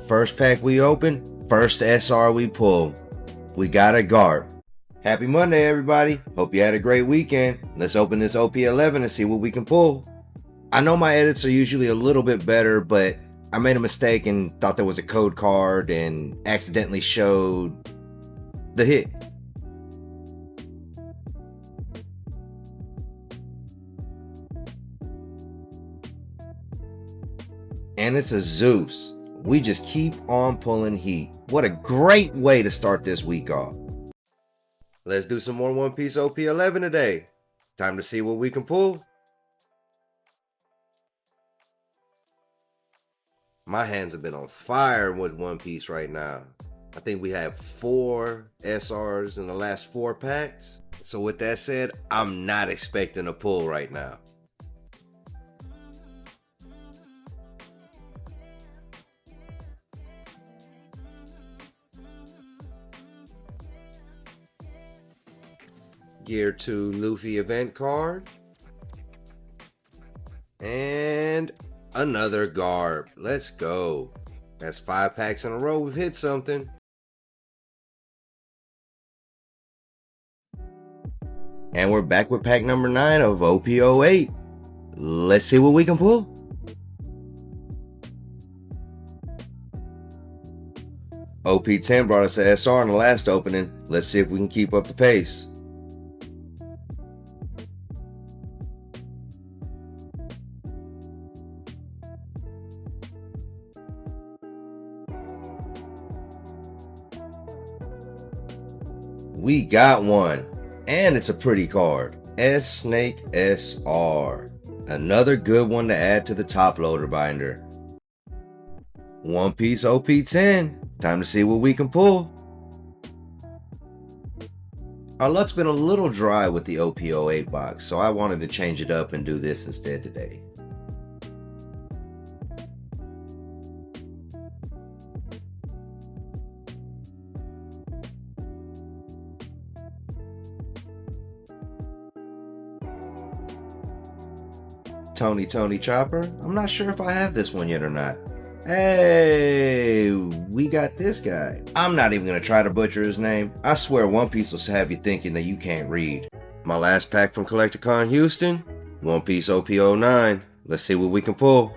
First pack we open, first SR we pull. We got a Garp. Happy Monday, everybody. Hope you had a great weekend. Let's open this OP11 and see what we can pull. I know my edits are usually a little bit better, but I made a mistake and thought there was a code card and accidentally showed the hit. And it's a Zeus. We just keep on pulling heat. What a great way to start this week off. Let's do some more One Piece OP11 today. Time to see what we can pull. My hands have been on fire with One Piece right now. I think we have 4 SRs in the last 4 packs. So with that said, I'm not expecting a pull right now. Gear 2 Luffy event card. And another Garp. Let's go. That's 5 packs in a row. We've hit something. And we're back with pack number 9 of OP08. Let's see what we can pull. OP10 brought us a SR in the last opening. Let's see if we can keep up the pace. We got one, and it's a pretty card. S-Snake SR. Another good one to add to the top loader binder. One Piece OP10. Time to see what we can pull. Our luck's been a little dry with the OP08 box, so I wanted to change it up and do this instead today. Tony Chopper. I'm not sure if I have this one yet or not. Hey, we got this guy. I'm not even gonna try to butcher his name. I swear One Piece will have you thinking that you can't read. My last pack from Collecticon Houston, One Piece OP09. Let's see what we can pull.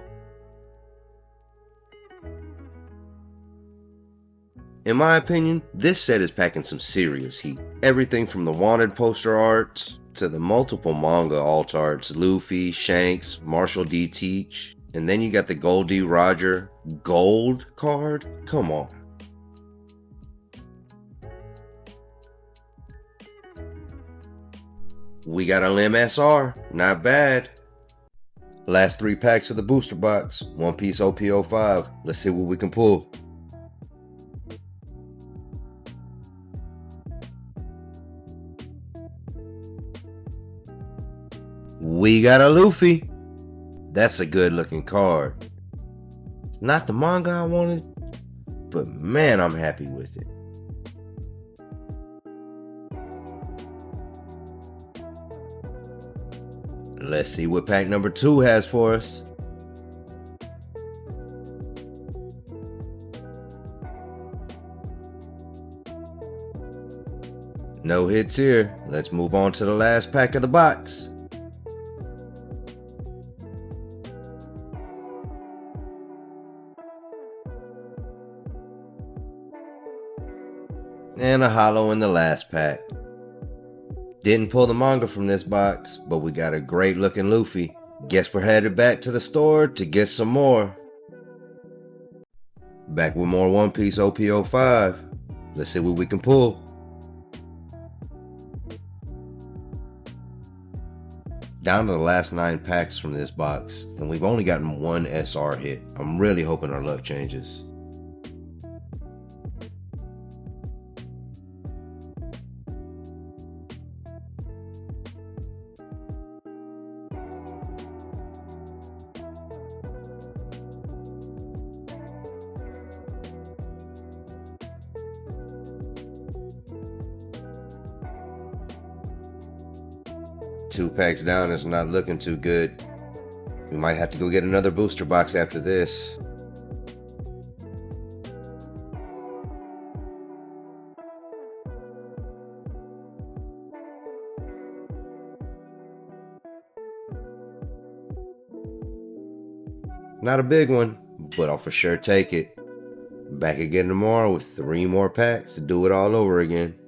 In my opinion, this set is packing some serious heat. Everything from the wanted poster arts to the multiple manga alt arts, Luffy, Shanks, Marshall D. Teach, and then you got the Gold D. Roger gold card. Come on. We got a Lim SR, not bad. Last 3 packs of the booster box, One Piece OP05. Let's see what we can pull. We got a Luffy. That's a good looking card. It's not the manga I wanted, but man, I'm happy with it. Let's see what pack number 2 has for us. No hits here. Let's move on to the last pack of the box. And a holo in the last pack. Didn't pull the manga from this box, but we got a great looking Luffy. Guess we're headed back to the store to get some more. Back with more One Piece OP05. Let's see what we can pull. Down to the last 9 packs from this box, and we've only gotten one SR hit. I'm really hoping our luck changes. Two packs down is not looking too good. We might have to go get another booster box after this. Not a big one, but I'll for sure take it. Back again tomorrow with 3 more packs to do it all over again.